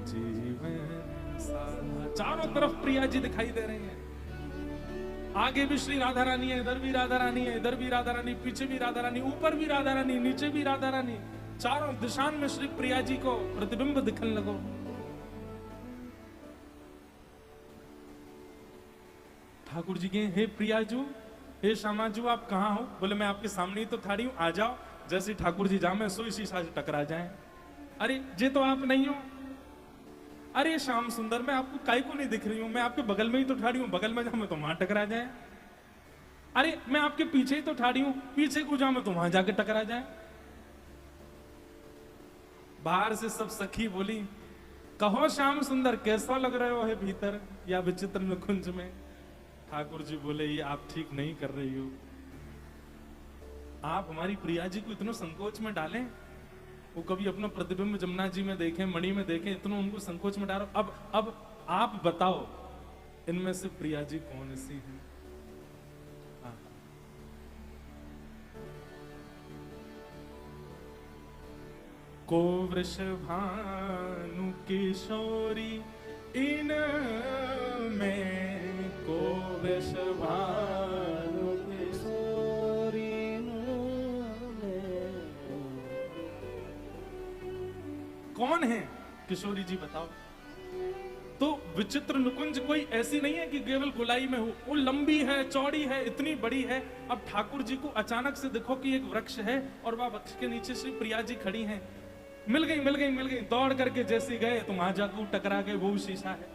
जीवन साधा। चारों तरफ प्रिया जी दिखाई दे रही हैं। आगे भी श्री राधा रानी है, इधर भी राधा रानी है, इधर भी राधा रानी, पीछे भी राधा रानी, ऊपर भी राधा रानी, नीचे भी राधा रानी, चारों दिशाओं में श्री प्रिया जी को प्रतिबिंब दिखने लगो। ठाकुर जी के, हे प्रियाजू, हे श्यामाजू, आप कहाँ हो? बोले मैं आपके सामने ही तो खड़ी हूं, आ जाओ। जैसे ठाकुर जी जामे सोई शीशा से टकरा जाए। अरे जे तो आप नहीं हो। अरे श्याम सुंदर, मैं आपको काई को नहीं दिख रही हूं, मैं आपके बगल में ही तो ठाड़ी हूं, बगल में जाऊं मैं तो वहां टकरा जाए। अरे मैं आपके पीछे ही तो ठाड़ी हूं, पीछे को जाऊं मैं तो वहां जाके टकरा जाए। बाहर से सब सखी बोली, कहो श्याम सुंदर कैसा लग रहे हो है भीतर या विचित्र निकुंज में? ठाकुर जी बोले, ये आप ठीक नहीं कर रही हो। आप हमारी प्रिया जी को इतना संकोच में डालें, वो कभी अपना प्रतिबिंब जमुना जी में देखें, मणि में देखें, इतना उनको संकोच में डालो। अब आप बताओ, इनमें से प्रिया जी कौन सी है? को वृषभानु किशोरी इन में, को वृषभानु किशोरी में। कौन है किशोरी जी बताओ? तो विचित्र निकुंज कोई ऐसी नहीं है कि केवल गोलाई में हो, वो लंबी है, चौड़ी है, इतनी बड़ी है। अब ठाकुर जी को अचानक से देखो कि एक वृक्ष है और वह वृक्ष के नीचे श्री प्रिया जी खड़ी हैं। मिल गई मिल गई मिल गई, दौड़ करके जैसे गए तो वहां जाकर टकरा गए, वो शीशा है।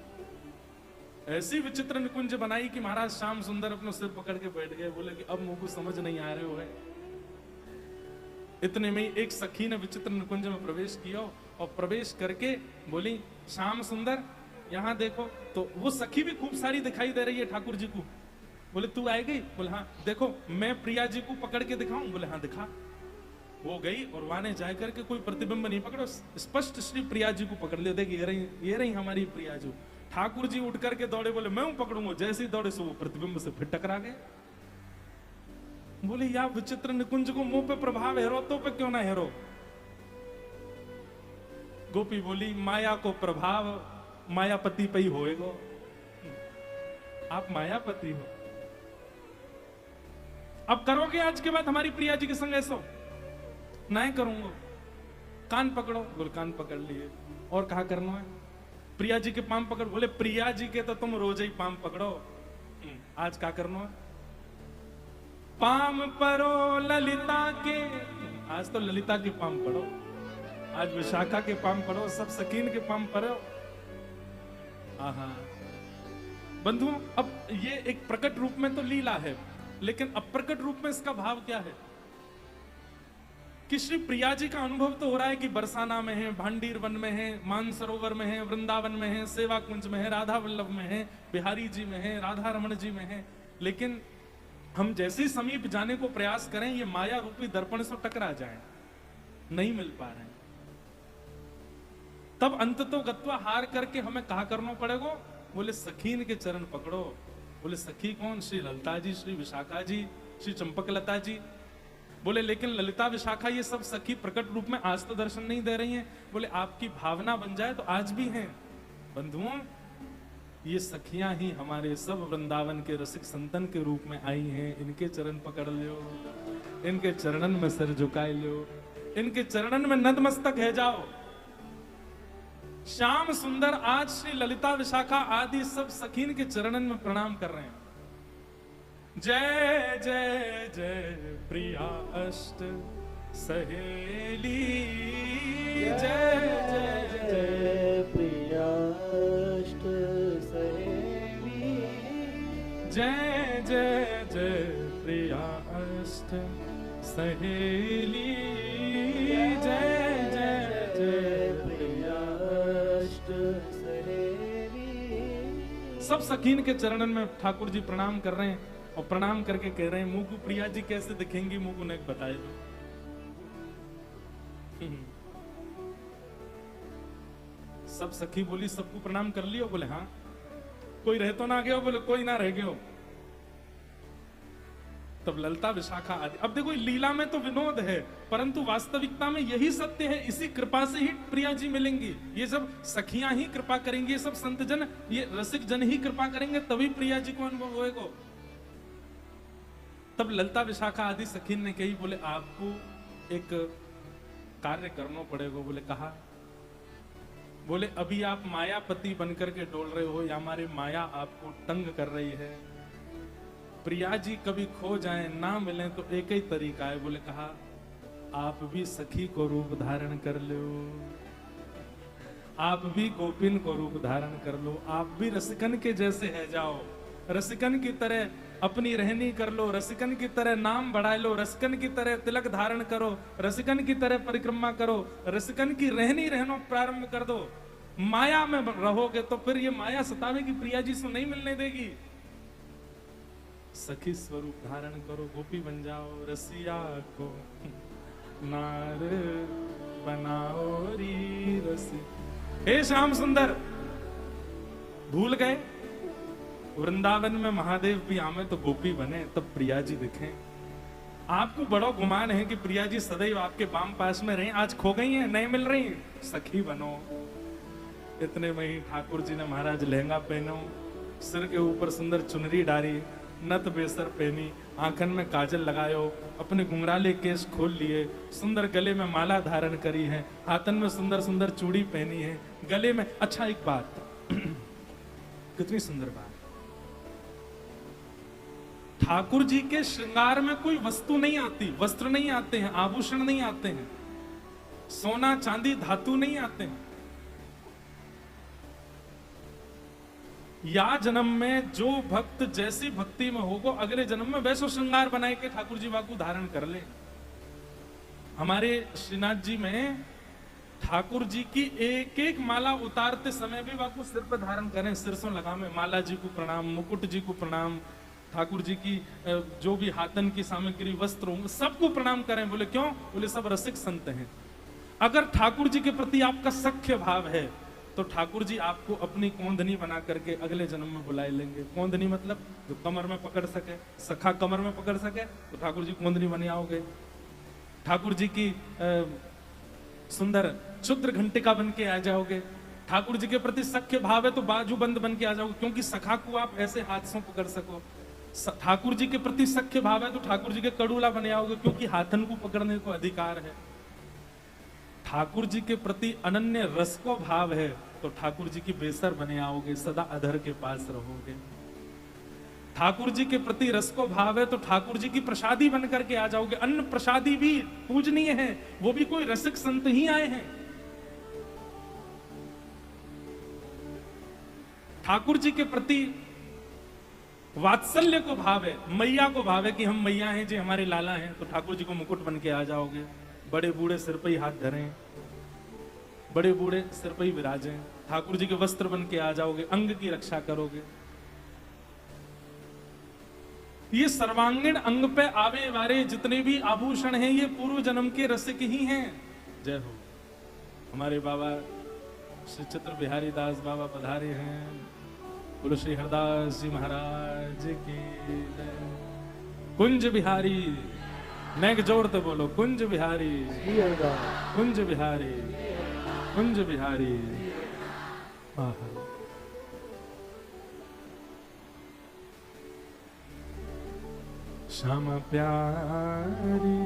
ऐसी विचित्र निकुंज बनाई कि महाराज श्याम सुंदर अपने सिर पकड़ के बैठ गए, बोले कि अब मुझको समझ नहीं आ रहे हो है। इतने में एक सखी ने विचित्र निकुंज में प्रवेश किया और प्रवेश करके बोली, श्याम सुंदर यहाँ देखो। तो वो सखी भी खूब सारी दिखाई दे रही है ठाकुर जी को। बोले तू आएगी? बोले हाँ। देखो मैं प्रिया जी को पकड़ के दिखाऊं? बोले हाँ दिखा। वो गई और वहां जाकर करके कोई प्रतिबिंब नहीं पकड़ो, स्पष्ट श्री प्रिया जी को पकड़ लिया। देखिए ये रही हमारी प्रिया जी। ठाकुर जी उठ करके दौड़े, बोले मैं हूं पकड़ूंगा। जैसे ही दौड़े सो वो प्रतिबिंब से फिर टकरा गए। बोले या विचित्र निकुंज को मुंह पे प्रभाव हेरो तो पे क्यों ना हेरो? गोपी बोली, माया को प्रभाव मायापति पे ही होएगा। आप मायापति हो। अब करोगे आज के बाद हमारी प्रिया जी के संग ऐसा? नहीं करूंगा। कान पकड़ो? बोले कान पकड़ लिए। और कहा करना है? प्रिया जी के पाम पकड़। बोले प्रिया जी के तो तुम रोज ही पाम पकड़ो, आज क्या करना है? पाम परो ललिता के। आज तो ललिता के पाम पड़ो, आज विशाखा के पाम पड़ो, सब सकीन के पाम पड़ो। बंधुओं, अब ये एक प्रकट रूप में तो लीला है, लेकिन अप्रकट रूप में इसका भाव क्या है कि श्री प्रिया जी का अनुभव तो हो रहा है कि बरसाना में है, भांडीर वन में है, मानसरोवर में है, वृंदावन में है, सेवा कुंज में है, राधा वल्लभ में है, बिहारी जी में है, राधा रमण जी में है। लेकिन हम जैसे समीप जाने को प्रयास करें, ये माया रूपी दर्पण से टकरा जाए, नहीं मिल पा रहे हैं। तब अंत तो गत्वा हार करके हमें कहा करना पड़ेगा? बोले सखीन के चरण पकड़ो। बोले सखी कौन? श्री ललिता जी, श्री विशाखा जी, श्री चंपकलता जी। बोले लेकिन ललिता विशाखा ये सब सखी प्रकट रूप में आज तो दर्शन नहीं दे रही हैं। बोले आपकी भावना बन जाए तो आज भी हैं। बंधुओं, ये सखियां ही हमारे सब वृंदावन के रसिक संतन के रूप में आई हैं। इनके चरण पकड़ लो, इनके चरणन में सिर झुकाए लो, इनके चरणन में नतमस्तक है जाओ। श्याम सुंदर आज श्री ललिता विशाखा आदि सब सखीन के चरणन में प्रणाम कर रहे हैं। जय जय जय प्रिया अष्ट सहेली, जय जय जय प्रिया अष्ट सहेली, जय जय जय प्रिया अष्ट सहेली, जय जय जय प्रिया कष्ट सहेली। सब सखीन के चरणन में ठाकुर जी प्रणाम कर रहे हैं और प्रणाम करके कह रहे हैं मुकु प्रिया जी कैसे दिखेंगी मुकु ने बताए दो। सब सखी बोली सबको प्रणाम कर लियो? बोले हाँ। कोई रह तो ना गयो? बोले कोई ना रह गयो। तब ललता विशाखा आदि। अब देखो लीला में तो विनोद है परंतु वास्तविकता में यही सत्य है। इसी कृपा से ही प्रिया जी मिलेंगी। ये सब सखियां ही कृपा करेंगी, ये सब संत जन, ये रसिक जन ही कृपा करेंगे तभी प्रिया जी को अनुभव होएगा। तब ललता विशाखा आदि सखीन ने कही बोले आपको एक कार्य करना पड़ेगा। बोले कहा? बोले अभी आप मायापति बनकर के डोल रहे हो या हमारी माया आपको तंग कर रही है। प्रिया जी कभी खो जाएं ना मिलें तो एक ही तरीका है। बोले कहा आप भी सखी को रूप धारण कर लो, आप भी गोपिन को रूप धारण कर लो, आप भी रसिकन के जैसे है जाओ, रसिकन की तरह अपनी रहनी कर लो, रसिकन की तरह नाम बढ़ा लो, रसिकन की तरह तिलक धारण करो, रसिकन की तरह परिक्रमा करो, रसिकन की रहनी रहना प्रारंभ कर दो। माया में रहोगे तो फिर ये माया सतावेगी, प्रिया जी से नहीं मिलने देगी। सखी स्वरूप धारण करो, गोपी बन जाओ, रसिया को नार बनाओ री रसी। हे श्याम सुंदर, भूल गए वृंदावन में महादेव भी आमे तो गोपी बने तब प्रिया जी दिखे। आपको बड़ा गुमान है कि प्रिया जी सदैव आपके बाम पास में रहे, आज खो गई हैं, नहीं मिल रही, सखी बनो। इतने में ही ठाकुर जी ने महाराज लहंगा पहनो, सिर के ऊपर सुंदर चुनरी डाली, नत बेसर पहनी, आंखन में काजल लगायो, अपने घुंघराले केस खोल लिए, सुंदर गले में माला धारण करी है, हाथन में सुंदर सुंदर चूड़ी पहनी है, गले में। अच्छा एक बात कितनी सुंदर बात, ठाकुर जी के श्रृंगार में कोई वस्तु नहीं आती, वस्त्र नहीं आते हैं, आभूषण नहीं आते हैं, सोना चांदी धातु नहीं आते हैं। या जन्म में जो भक्त जैसी भक्ति में होगा अगले जन्म में वैसो श्रृंगार बनाए के ठाकुर जी वाकू धारण कर ले। हमारे श्रीनाथ जी में ठाकुर जी की एक एक माला उतारते समय भी वाकू सिर पर धारण करें, सिरसों लगा में माला जी को प्रणाम, मुकुट जी को प्रणाम, ठाकुर जी की जो भी हाथन की सामग्री वस्त्र होंगे सबको प्रणाम करें। बोले क्यों? बोले सब रसिक संत हैं। अगर ठाकुर जी के प्रति आपका सख्य भाव है तो ठाकुर जी आपको अपनी कोंदनी बना करके अगले जन्म में बुलाए लेंगे। कोंदनी मतलब जो कमर में पकड़ सके, सखा कमर में पकड़ सके तो ठाकुर जी कोंदनी बने आओगे। ठाकुर जी की सुंदर क्षुद्र घंटिका बन के आ जाओगे। ठाकुर जी के प्रति सख्य भाव है तो बाजूबंद बन के आ जाओगे, क्योंकि सखा को आप ऐसे हाथ से पकड़ सको। ठाकुर जी के प्रति सख्य भाव है तो ठाकुर जी के कड़ूला बने आओगे, क्योंकि हाथन को पकड़ने को अधिकार है। ठाकुर जी के प्रति अनन्य रस को भाव है तो ठाकुर जी की बेसर बने आओगे, सदा अधर के पास रहोगे। ठाकुर जी के प्रति रस को भाव है तो ठाकुर जी की प्रसादी बन करके आ जाओगे। अन्न प्रसादी भी पूजनीय है, वो भी कोई रसिक संत ही आए हैं। ठाकुर जी के प्रति वात्सल्य को भाव है, मैया को भाव है कि हम मैया हैं जी, हमारे लाला हैं, तो ठाकुर जी को मुकुट बन के आ जाओगे। बड़े बूढ़े सिर पे ही हाथ धरें, बड़े बूढ़े सिर पे ही विराजें, ठाकुर जी के वस्त्र बन के आ जाओगे, अंग की रक्षा करोगे। ये सर्वांगीण अंग पे आवे वाले जितने भी आभूषण हैं ये पूर्व जन्म के रसिक ही हैं। जय हो। हमारे बाबा श्री चित्र बिहारी दास बाबा पधारे हैं। बोलो श्री हरदास जी महाराज की जय। कुंज बिहारी, नेक जोड़ते बोलो कुंज बिहारी, कुंज बिहारी, कुंज बिहारी। श्याम प्यारी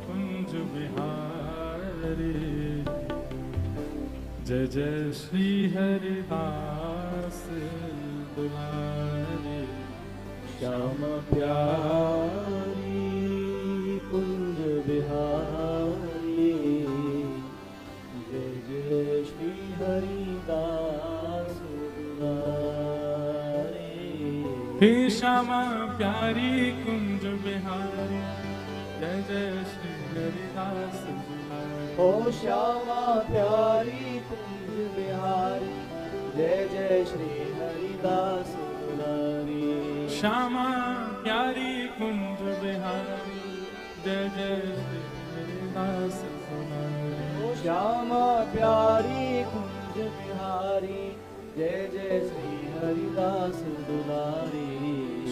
कुंज बिहारी, जय जय श्री हरिदास दुलारी। श्याम प्यारी कुंज बिहारी, जय जय श्री हरिदास दुलारी। हे श्यामा प्यारी कुंज बिहारी, जय जय श्री हरिदास दुलारी। ओ श्यामा प्यारी कुंज बिहारी जय जय श्री हरिदास दुलारी। श्यामा प्यारी कुंज बिहारी जय जय श्री हरिदास दुलारी। श्यामा प्यारी कुंज बिहारी जय जय श्री हरिदास दुलारी।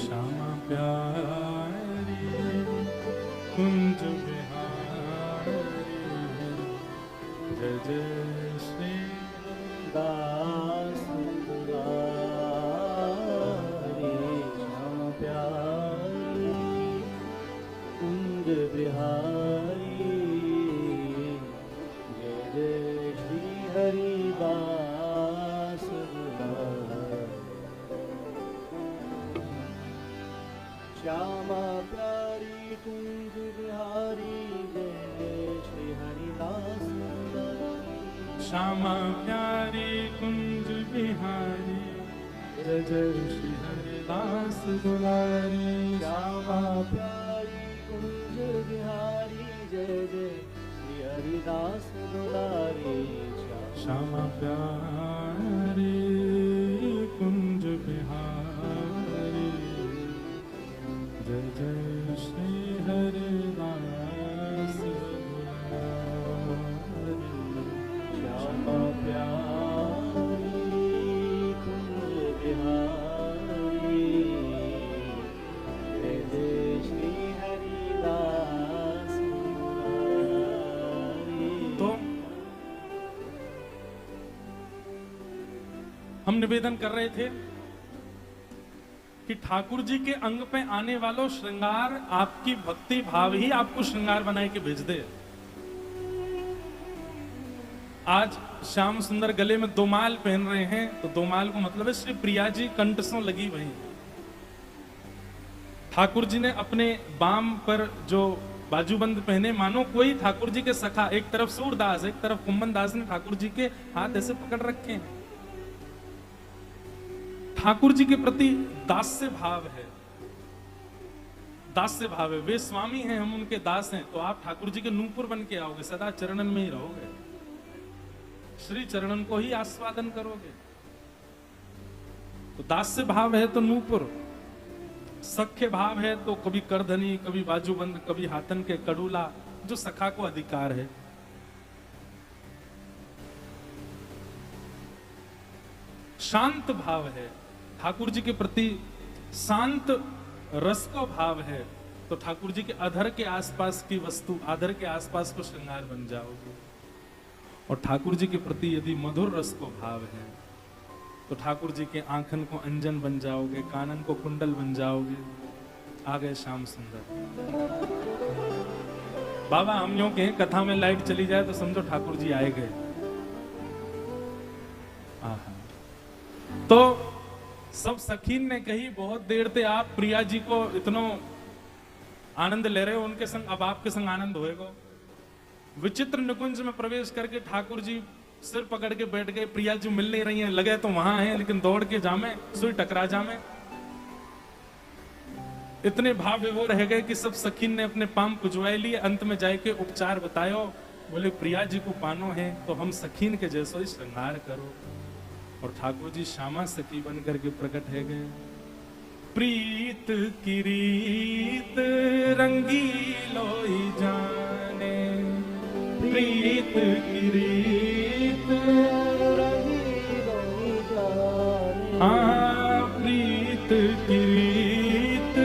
श्यामा प्यारी कुंज बिहारी जय जय श्री दास दुलारी। श्यामा प्यारी कुंज बिहारी जय जय श्री हरिदास दुलारी। श्यामा प्यारी कुंज बिहारी जय जय श्री हरिदास दुलारी। श्यामा प्यारी कुंज बिहारी जय जय श्री हरिदास दुलारी। श्यामा प्यारी कुंज बिहारी जय जय श्री हरिदास दुलारी। श्यामा प्यारी कुंज बिहारी जय जय श्री हरिदास दुलारी। श्यामा प्यारी कुंज बिहारी जय जय श्री हरिदास दुलारी। तो हम निवेदन कर रहे थे कि ठाकुर जी के अंग पे आने वालों श्रृंगार आपकी भक्ति भाव ही आपको श्रृंगार बनाए के भेज दे। आज श्याम सुंदर गले में दोमाल पहन रहे हैं, तो दोमाल को मतलब है श्री प्रिया जी कंठसों लगी हुई हैं। ठाकुर जी ने अपने बाम पर जो बाजूबंद पहने, मानो कोई ठाकुर जी के सखा, एक तरफ सूरदास एक तरफ कुंभन दास ने ठाकुर जी के हाथ ऐसे पकड़ रखे हैं। ठाकुर जी के प्रति दास्य भाव है, दास्य भाव है। वे स्वामी हैं, हम उनके दास हैं, तो आप ठाकुर जी के नूपुर बन के आओगे, सदा चरणन में ही रहोगे, श्री चरणन को ही आस्वादन करोगे। तो दास्य भाव है तो नूपुर, सख्य भाव है तो कभी करधनी, कभी बाजूबंद, कभी हाथन के कड़ूला, जो सखा को अधिकार है। शांत भाव है, ठाकुर जी के प्रति शांत रस का भाव है, तो ठाकुर जी के अधर के आसपास की वस्तु, आधर के आसपास को श्रृंगार बन जाओगे। और ठाकुर जी के प्रति यदि मधुर रस को भाव है, तो ठाकुर जी के आंखन को अंजन बन जाओगे, कानन को कुंडल बन जाओगे। आ गए श्याम सुंदर बाबा। हम यूं कहें कथा में लाइट चली जाए तो समझो ठाकुर जी आए गए। तो सब सखीन ने कही, बहुत देर से आप प्रिया जी को इतना आनंद ले रहे हो उनके संग, अब आपके संग आनंद होएगा। विचित्र निकुंज में प्रवेश करके ठाकुर जी सिर पकड़ के बैठ गए। प्रिया जी मिल नहीं रही हैं, लगे तो वहां हैं लेकिन दौड़ के जामे, सुई टकरा जामे। इतने भाव विभोर रह गए कि सब सखीन ने अपने पाम पुजवाए लिए। अंत में जाके उपचार बतायो, बोले प्रिया जी को पानो है तो हम सखीन के जैसो ही श्रृंगार करो। और ठाकुर जी श्यामा सखी बन करके प्रकट है गए। प्रीत की रीत रंगीलो ही जाने, प्रीत की रीत रंगीलो ही जाने। हाँ, प्रीत की रीत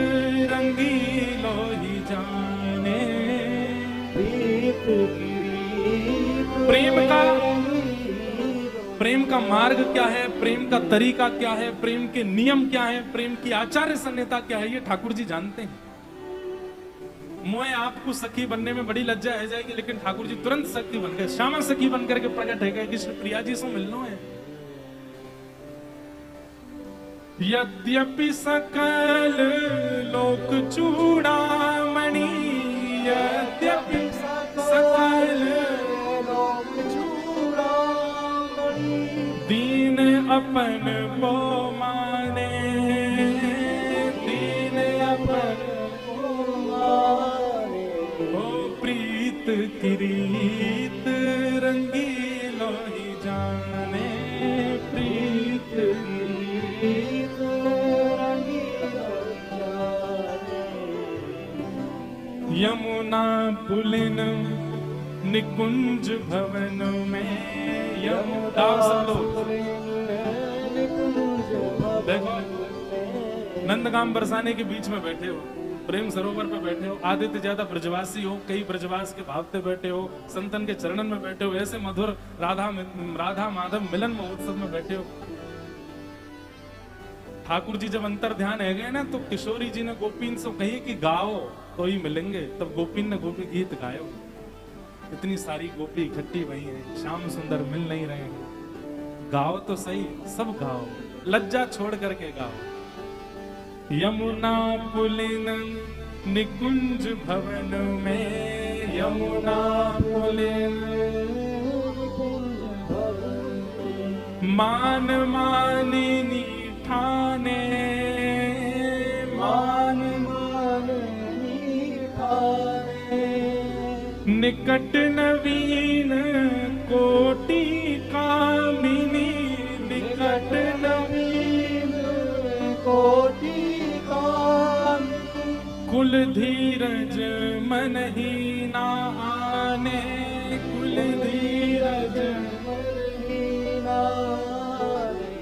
रंगीलो ही जाने। प्रीत की रीत प्रेम का मार्ग क्या है, प्रेम का तरीका क्या है, प्रेम के नियम क्या है, प्रेम की आचार्य संहिता क्या है, ये ठाकुर जी जानते हैं। मोए आपको सखी बनने में बड़ी लज्जा रह जाएगी, लेकिन ठाकुर जी तुरंत सखी बन गए, श्यामा सखी बन करके प्रकट है गए कि श्री प्रिया जी से मिलना है। यद्यपि सकल लोक चूड़ामणि, यद्यपि सकल लोक चूड़ामणि, दीन अपन को माने, दीन अपन को माने। ओ प्रीत की रीत रंगीलो ही जाने, प्रीत गीत रंगीलो जाने। यमुना पुलिन निकुंज भवन में, यमुना देखो नंदगाम बरसाने के बीच में बैठे हो, प्रेम सरोवर पे बैठे हो, आधे से ज्यादा ब्रजवासी हो, कई ब्रजवास के भाव पे बैठे हो, संतन के चरणन में बैठे हो, ऐसे मधुर राधा माधव मिलन महोत्सव में बैठे हो। ठाकुर जी जब अंतर ध्यान है गए ना, तो किशोरी जी ने गोपीन से कही कि गाओ तो ही मिलेंगे, तब गोपीन ने गोपी गीत गाए। इतनी सारी गोपी इकट्ठी हुई हैं, श्याम सुंदर मिल नहीं रहे हैं, गाओ तो सही, सब गाओ, लज्जा छोड़ करके गाओ। यमुना पुलिन निकुंज भवन में, यमुना पुलिन मान मानिनी ठाने, मान मानिनी ठाने। निकट नवीन कोटि कामिनी, निकट नवीन कोटि कामिनी। कुल धीरज मन ही ना आने, कुल धीरज मन ही ना आने।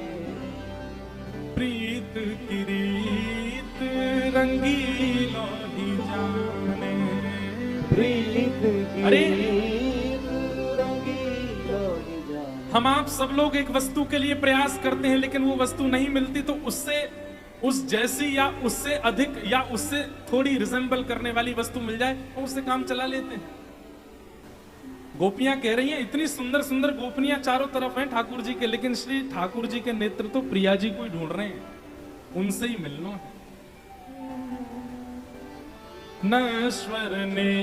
प्रीत की रीत रंगीलो ही जाने, प्रीत की अरे रीत रंगीलो ही जाने। हम आप सब लोग एक वस्तु के लिए प्रयास करते हैं, लेकिन वो वस्तु नहीं मिलती तो उससे उस जैसी या उससे अधिक या उससे थोड़ी रिजेंबल करने वाली वस्तु मिल जाए तो उससे काम चला लेते हैं। गोपियां कह रही हैं, इतनी सुंदर सुंदर गोपनियां चारों तरफ हैं ठाकुर जी के, लेकिन श्री ठाकुर जी के नेत्र तो प्रिया जी को ही ढूंढ रहे हैं, उनसे ही मिलना है। नश्वर ने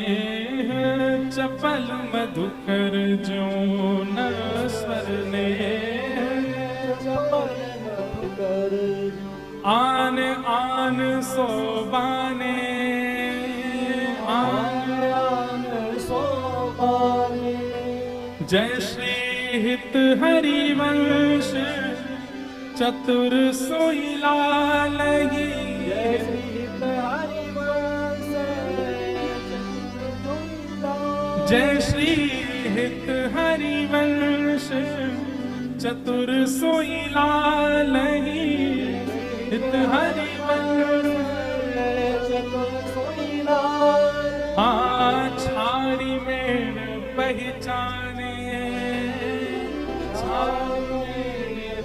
चपल मधुकर जो, नश्वर ने चपल मधुकर जो। आन आन सोबाने, आन आन सोबाने। जय श्री हित हरिवंश चतुर सोई लाल ही, जय श्री हित हरिवंश चतुर। जय श्री हित हरिवंश चतुर सोई लाल ही, हित हरिवंश चतुर सोई लाल। हाँ छाड़ी में पहचाने,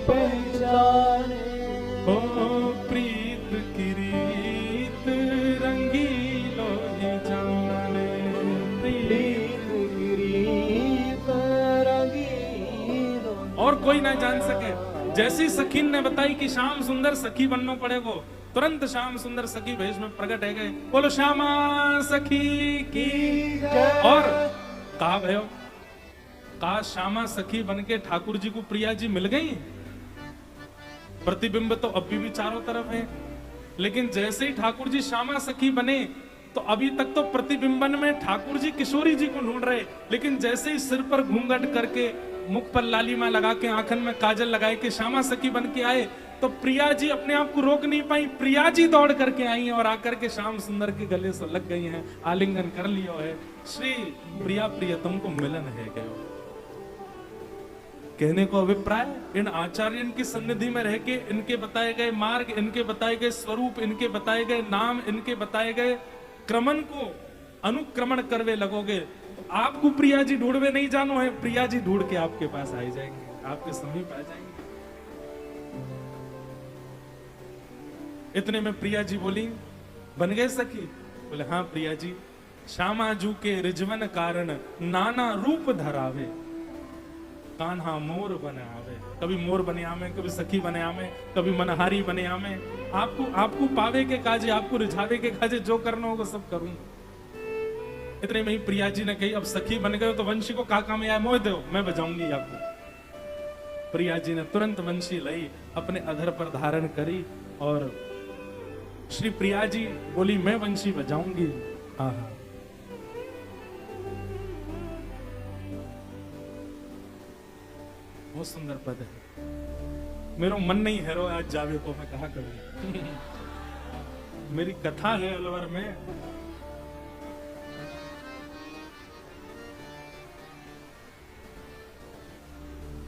पहचाने। ओ प्रीत की रीत रंगीलो ही जाने, प्रीत की रीत रंगीलो। और कोई ना जान सके। जैसी सखीन ने बताई कि श्याम सुंदर सखी बनना पड़ेगा, तुरंत श्याम सुंदर सखी भेष में प्रकट है गए। बोलो श्यामा सखी की जय। और कहा भयो, कहा श्यामा सखी बनके ठाकुर जी को प्रिया जी मिल गई। प्रतिबिंब तो अभी भी चारों तरफ है, लेकिन जैसे ही ठाकुर जी श्यामा सखी बने तो अभी तक तो प्रतिबिंबन में ठाकुर जी किशोरी जी को ढूंढ रहे, लेकिन जैसे ही सिर पर घूंघट करके, मुख पर लालिमा लगा के, आंखन में काजल लगाए के श्यामा सखी बन के आए, तो प्रिया जी अपने आप को रोक नहीं पाई। प्रिया जी दौड़ करके आई हैं और आकर के श्याम सुंदर के गले से लग गई हैं, आलिंगन कर लिया है। श्री प्रिया प्रियतम को मिलन है गयो। कहने को अभिप्राय, इन आचार्यन की सन्निधि में रह के इनके बताए गए मार्ग, इनके बताए गए स्वरूप, इनके बताए गए नाम, इनके बताए गए क्रमन को अनुक्रमण करवे लगोगे तो आपको प्रिया जी ढूंढवे नहीं जानो है, प्रिया जी ढूंढ के आपके पास आ जाएंगे, आपके समीप आ जाएंगे। इतने में प्रिया जी बोली, बन गए सखी? बोले हाँ प्रिया जी। श्यामाजू के रिजवन कारण नाना रूप धरावे, कान्हा मोर बने आवे, कभी मोर बने आवे, कभी सखी बने आवे, कभी मनहारी बने आवे। आपको पावे के काजे, आपको रिझावे के काजे, जो करना होगा सब करूं। इतने में ही प्रिया जी ने कही, अब सखी बन गए तो वंशी को काका में आया मोह दो, मैं बजाऊंगी आपको। प्रिया जी ने तुरंत वंशी लाई, अपने अधर पर धारण करी और श्री प्रिया जी बोली, मैं वंशी बजाऊंगी। हाँ, बहुत सुंदर पद है। मेरा मन नहीं है रो आज जावे तो मैं कहा करूं। मेरी कथा है अलवर में।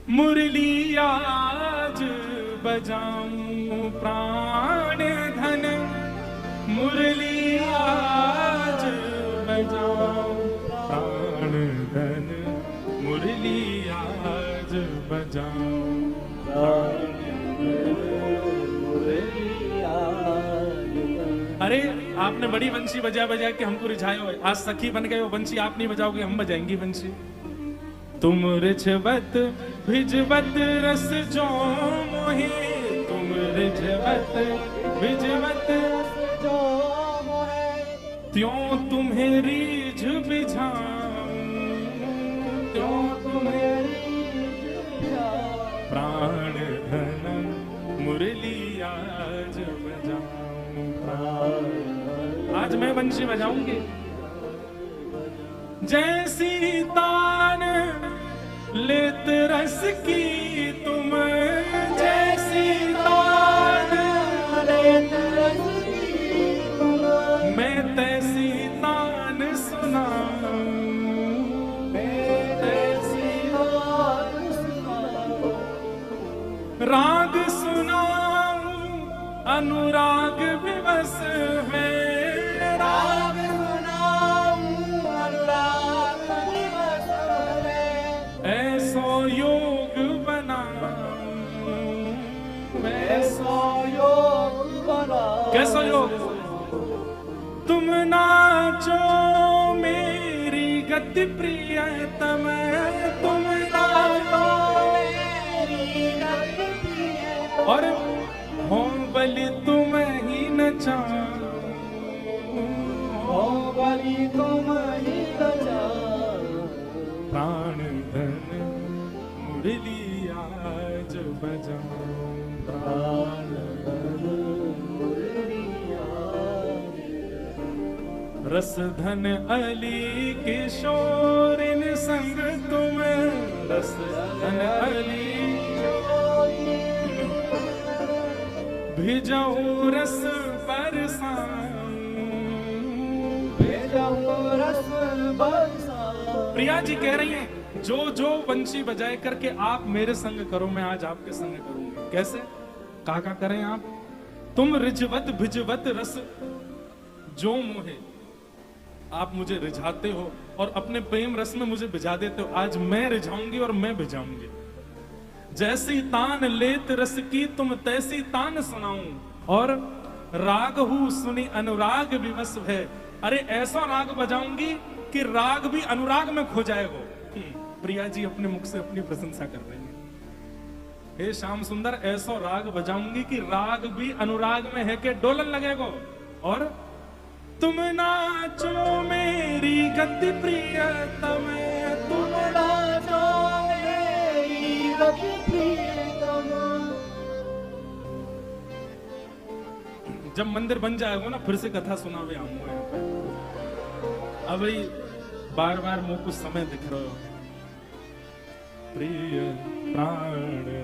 मुरली आज बजाऊं प्राण धन, मुरली आज बजाऊं प्राण धन, मुरली आज बजाऊं प्राण धन, मुरली आज। अरे आपने बड़ी बंसी बजा बजा के हमको रिझाए हो, आज सखी बन गए हो। बंसी आप नहीं बजाओगे, हम बजाएंगी बंसी। तुम रिझवत भिजवत रस जो मोहे, तुम रिझवत भिजवत रस जो मोहे, त्यों तुम्हें रीझ बिझाऊं, त्यों तुम्हें रीझ बिझाऊं, प्राण धन मुरली आज बजाऊं प्राण। आज मैं बंशी बजाऊंगी। जैसी तान लेत रस की तुम, जैसी तान लेत रस की तुम, मैं तैसी तान सुनाऊं, मैं तैसी तान सुनाऊं, राग सुनाऊं अनुराग विवश है, राग ऐसो योग बनाऊं, ऐसो योग बनाऊं। कैसा योग? तुम नाचो मेरी गति प्रियतम, तुम नाचो मेरी गति प्रियतम, और हो बलि तुम ही नचाऊं, हो बलि तुम ही नचाऊं, प्राण धन मुरली आज बजाऊं प्राण धन मुरली आज। रस धन अली किशोर इन संग तुम, रस धन अली भिजाऊं रस बरसाऊं, भिजाऊं रस बरसाऊं। प्रिया जी कह रही हैं जो जो बंशी बजाए करके आप मेरे संग करो, मैं आज आपके संग करूंगी। कैसे काका करें आप? तुम रिझवत भिजवत रस जो मोहे, आप मुझे रिझाते हो और अपने प्रेम रस में मुझे भिजा देते हो। आज मैं रिझाऊंगी और मैं भिजाऊंगी। जैसी तान लेत रस की तुम, तैसी तान सुनाऊं, और राग हूं सुनी अनुराग विवश है। अरे ऐसा राग बजाऊंगी कि राग भी अनुराग में खो जाएगा। प्रिया जी अपने मुख से अपनी प्रशंसा कर रही है। हे श्याम सुंदर, ऐसा राग बजाऊंगी कि राग भी अनुराग में है के डोलन लगेगा। और तुम नाचो मेरी गति प्रियतम, तुम नाचो मेरी गति प्रियतम। जब मंदिर बन जाएगा ना, फिर से कथा सुनावे आऊंगा यहाँ पे। अभी बार बार मुझे कुछ समय दिख रहा हो। प्रिय प्राण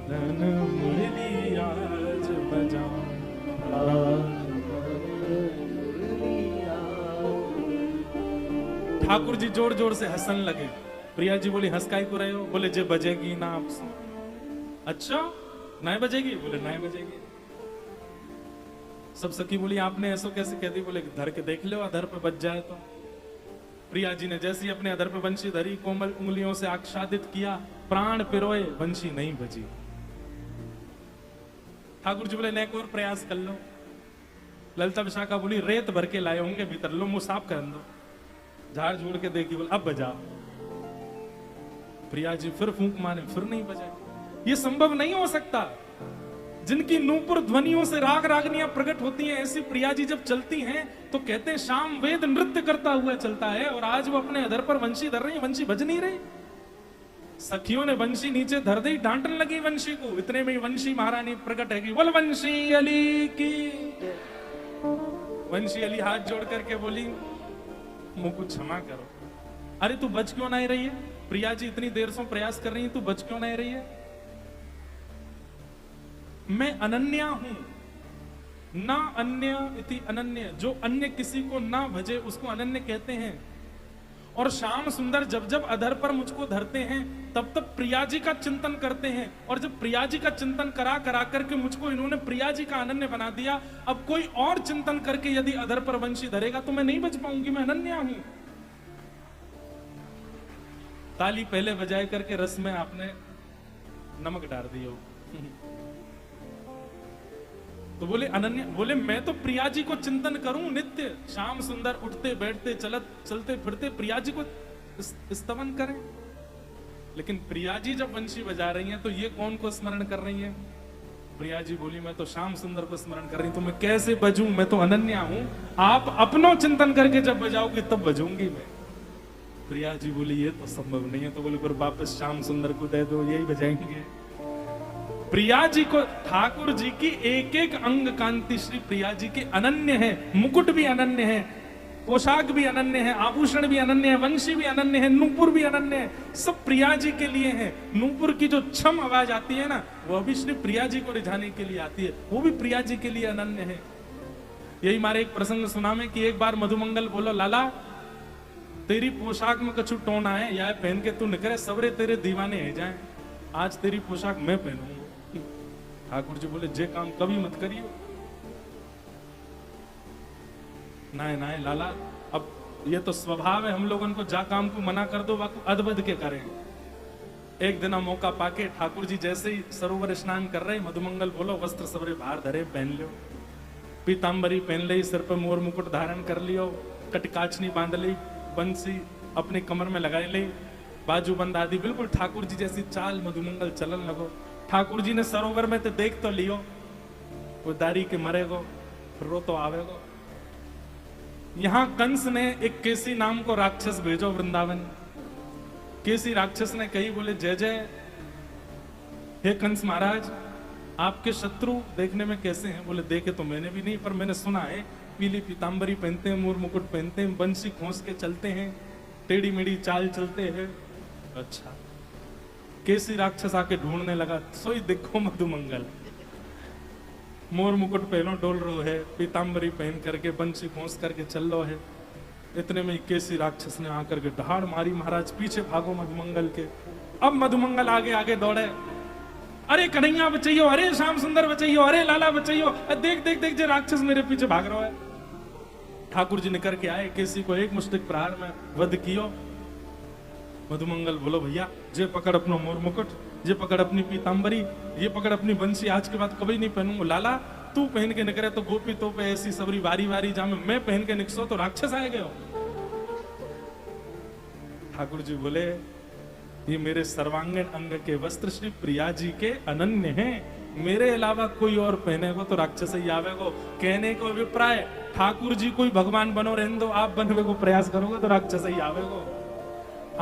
धन मुरली आज बजाऊं, ठाकुर जी जोर जोर से हंसन लगे। प्रिया जी बोली हंस काहे को रहे हो? बोले जे बजेगी ना आप। अच्छा नहीं बजेगी? बोले नहीं बजेगी। सब सखी बोली आपने ऐसा कैसे कह दी? बोले धर के देख लो, अधर पे बज जाए तो। प्रिया जी ने जैसी अपने अधर पे बंशी धरी, कोमल उंगलियों से आच्छादित किया, प्राण पिरोए, बंशी नहीं बजी। ठाकुर जी बोले एक और प्रयास कर लो। ललिता विशाखा बोली रेत भर के लाए होंगे भीतर, लो मुंह साफ कर दो। झाड़ झूड़ के देखी, बोले अब बजा। प्रिया जी फिर फूंक मारे, फिर नहीं बजा। ये संभव नहीं हो सकता। जिनकी नूपुर ध्वनियों से राग रागनियां प्रकट होती हैं, ऐसी प्रिया जी जब चलती हैं तो कहते हैं शाम वेद नृत्य करता हुआ चलता है। और आज वो अपने अधर पर वंशी धर रही, वंशी बज नहीं रही। सखियों ने वंशी नीचे धर दी, डांटने लगी वंशी को। इतने में वंशी महारानी प्रकट है कि बोल वंशी अली की। वंशी अली हाथ जोड़ करके बोली मुझको क्षमा करो। अरे तू बच क्यों नहीं रही है? प्रिया जी इतनी देर से प्रयास कर रही है, तू बच क्यों नहीं रही है? मैं अनन्या हूं, ना अन्य इति अनन्य, जो अन्य किसी को ना भजे उसको अनन्य कहते हैं। और श्याम सुंदर जब जब अधर पर मुझको धरते हैं तब तब प्रिया जी का चिंतन करते हैं, और जब प्रिया जी का चिंतन करा करा करके मुझको इन्होंने प्रिया जी का अनन्य बना दिया। अब कोई और चिंतन करके यदि अधर पर वंशी धरेगा तो मैं नहीं बच पाऊंगी, मैं अनन्या हूं। ताली पहले बजाए करके रस में आपने नमक डाल दियो। तो बोले अनन्या, बोले मैं तो प्रिया जी को चिंतन करूं नित्य, श्याम सुंदर उठते बैठते चलते फिरते प्रिया जी को स्तवन करें। लेकिन प्रिया जी जब वंशी बजा रही हैं तो ये कौन को स्मरण कर रही हैं? प्रिया जी बोली मैं तो श्याम सुंदर को स्मरण कर रही हूं, तो मैं कैसे बजूं, मैं तो अनन्या हूं। आप अपनो चिंतन करके जब बजाओगे तब बजूंगी मैं। प्रिया जी बोली ये तो संभव नहीं है। तो बोले फिर वापस श्याम सुंदर को दे दो, यही बजाएंगे। प्रिया जी को, ठाकुर जी की एक एक अंग कांति श्री प्रिया जी के अनन्य है। मुकुट भी अनन्य है, पोशाक भी अनन्य है, आभूषण भी अनन्य है, वंशी भी अनन्य है, नूपुर भी अनन्य है। सब प्रिया जी के लिए है। नूपुर की जो छम आवाज आती है ना, वह भी श्री प्रिया जी को रिझाने के लिए आती है, वो भी प्रिया जी के लिए अनन्य है। यही मारे एक प्रसंग सुना में कि एक बार मधुमंगल बोलो लाला तेरी पोशाक में कछु टोना है, या पहन के तू निकले सबरे तेरे दीवाने है जाए, आज तेरी पोशाक मैं पहनूंगा। ठाकुर जी बोले जे काम कभी मत करियो। नाय नाय लाला, अब ये तो स्वभाव है, हम लोगों को जा काम को मना कर दो वाकु अदबद के करें। एक दिन मौका पाके ठाकुर जी जैसे ही सरोवर स्नान कर रहे, मधुमंगल बोलो वस्त्र सबरे बाहर धरे पहन लियो, पीतांबरी पहन ली, सिर पे मोर मुकुट धारण कर लियो, कटकाचनी बांध ली, बंसी अपने कमर में लगाई ली, बाजू बंद आदि, बिल्कुल ठाकुर जी जैसी चाल मधुमंगल चलन लगो। ठाकुर जी ने सरोवर में तो देख तो लियो, वो दारी के मरेगो, रो तो आवेगो। यहां कंस ने एक केसी नाम को राक्षस भेजो वृंदावन। केसी राक्षस ने कही, बोले जय जय हे कंस महाराज, आपके शत्रु देखने में कैसे हैं? बोले देखे तो मैंने भी नहीं, पर मैंने सुना है पीली पीतांबरी पहनते हैं, मोर मुकुट पहनते हैं, बंसी खोस के चलते हैं, टेढ़ी मेढ़ी चाल चलते हैं। अच्छा। केसी राक्षस आके ढूंढने लगा, सोई देखो मधुमंगल मोर मुकुट पहनो डोल रो है, पीतांबरी पहन करके बंसी खोस करके चल रो है। इतने में केसी राक्षस ने आकर के दहाड़ मारी, महाराज पीछे भागो मधुमंगल के। अब मधुमंगल आगे आगे दौड़े, अरे कन्हैया बचाइयो, अरे श्याम सुंदर बचाइयो, अरे लाला बचाइयो, देख देख देख जे राक्षस मेरे पीछे भाग रहा है। ठाकुर जी निकल के आए, केसी को एक मुष्टिक प्रहार में वध कियो। मधुमंगल बोलो भैया जे पकड़ अपनो मोर मुकुट, जे पकड़ अपनी पीतांबरी, ये पकड़ अपनी बंसी, आज के बाद कभी नहीं पहनूंगा। लाला तू पहन के निकले तो गोपी तो पे ऐसी सबरी बारी बारी जामे, मैं पहन के निकसो तो राक्षस आए गए। ठाकुर जी बोले ये मेरे सर्वांगीण अंग के वस्त्र श्री प्रिया जी के अनन्य हैं, मेरे अलावा कोई और पहनेगो तो राक्षस ही आवेगो। कहने को अभिप्राय ठाकुर जी कोई भगवान बनो रहने दो, आप बनने को प्रयास करोगे तो राक्षस ही आवेगो।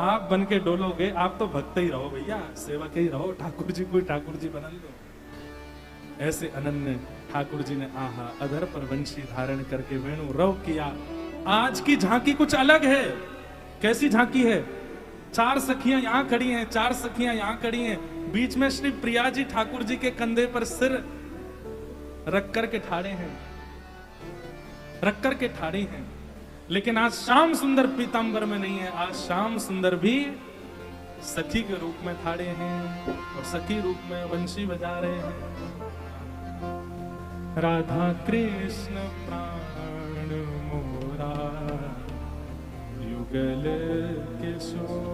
आप बन के डोलोगे, आप तो भक्त ही रहो भैया, सेवक ही रहो, ठाकुर जी कोई ठाकुर जी बनन दो। ऐसे अनन्य ठाकुर जी ने आहा अधर पर वंशी धारण करके वेणु रव किया। आज की झांकी कुछ अलग है। कैसी झांकी है? चार सखियां यहाँ खड़ी हैं, चार सखियां यहाँ खड़ी हैं, बीच में श्री प्रिया जी ठाकुर जी के कंधे पर सिर रख करके ठाड़े हैं, रख करके ठाड़ी हैं। लेकिन आज श्याम सुंदर पीतांबर में नहीं है, आज श्याम सुंदर भी सखी के रूप में ठाड़े हैं और सखी रूप में वंशी बजा रहे हैं। राधा कृष्ण प्राण मोरा युगल किशोर,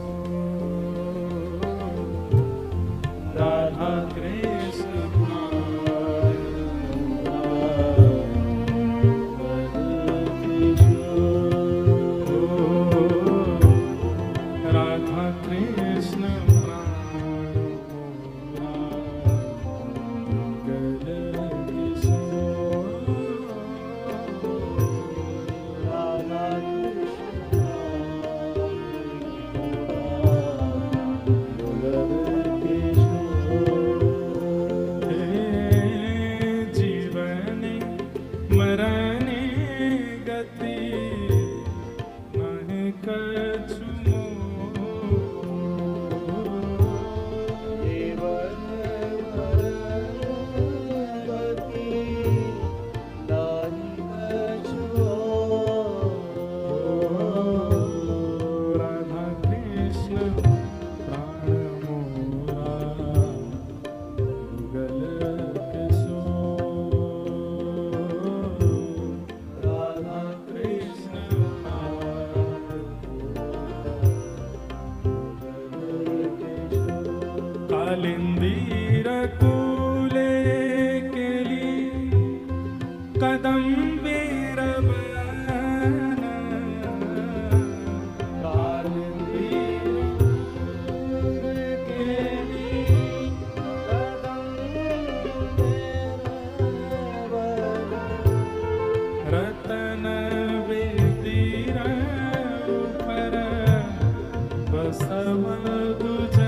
राधा कृष्ण कालिंदीर कूले केली कदम रतन वेदीर ऊपर बसव दुज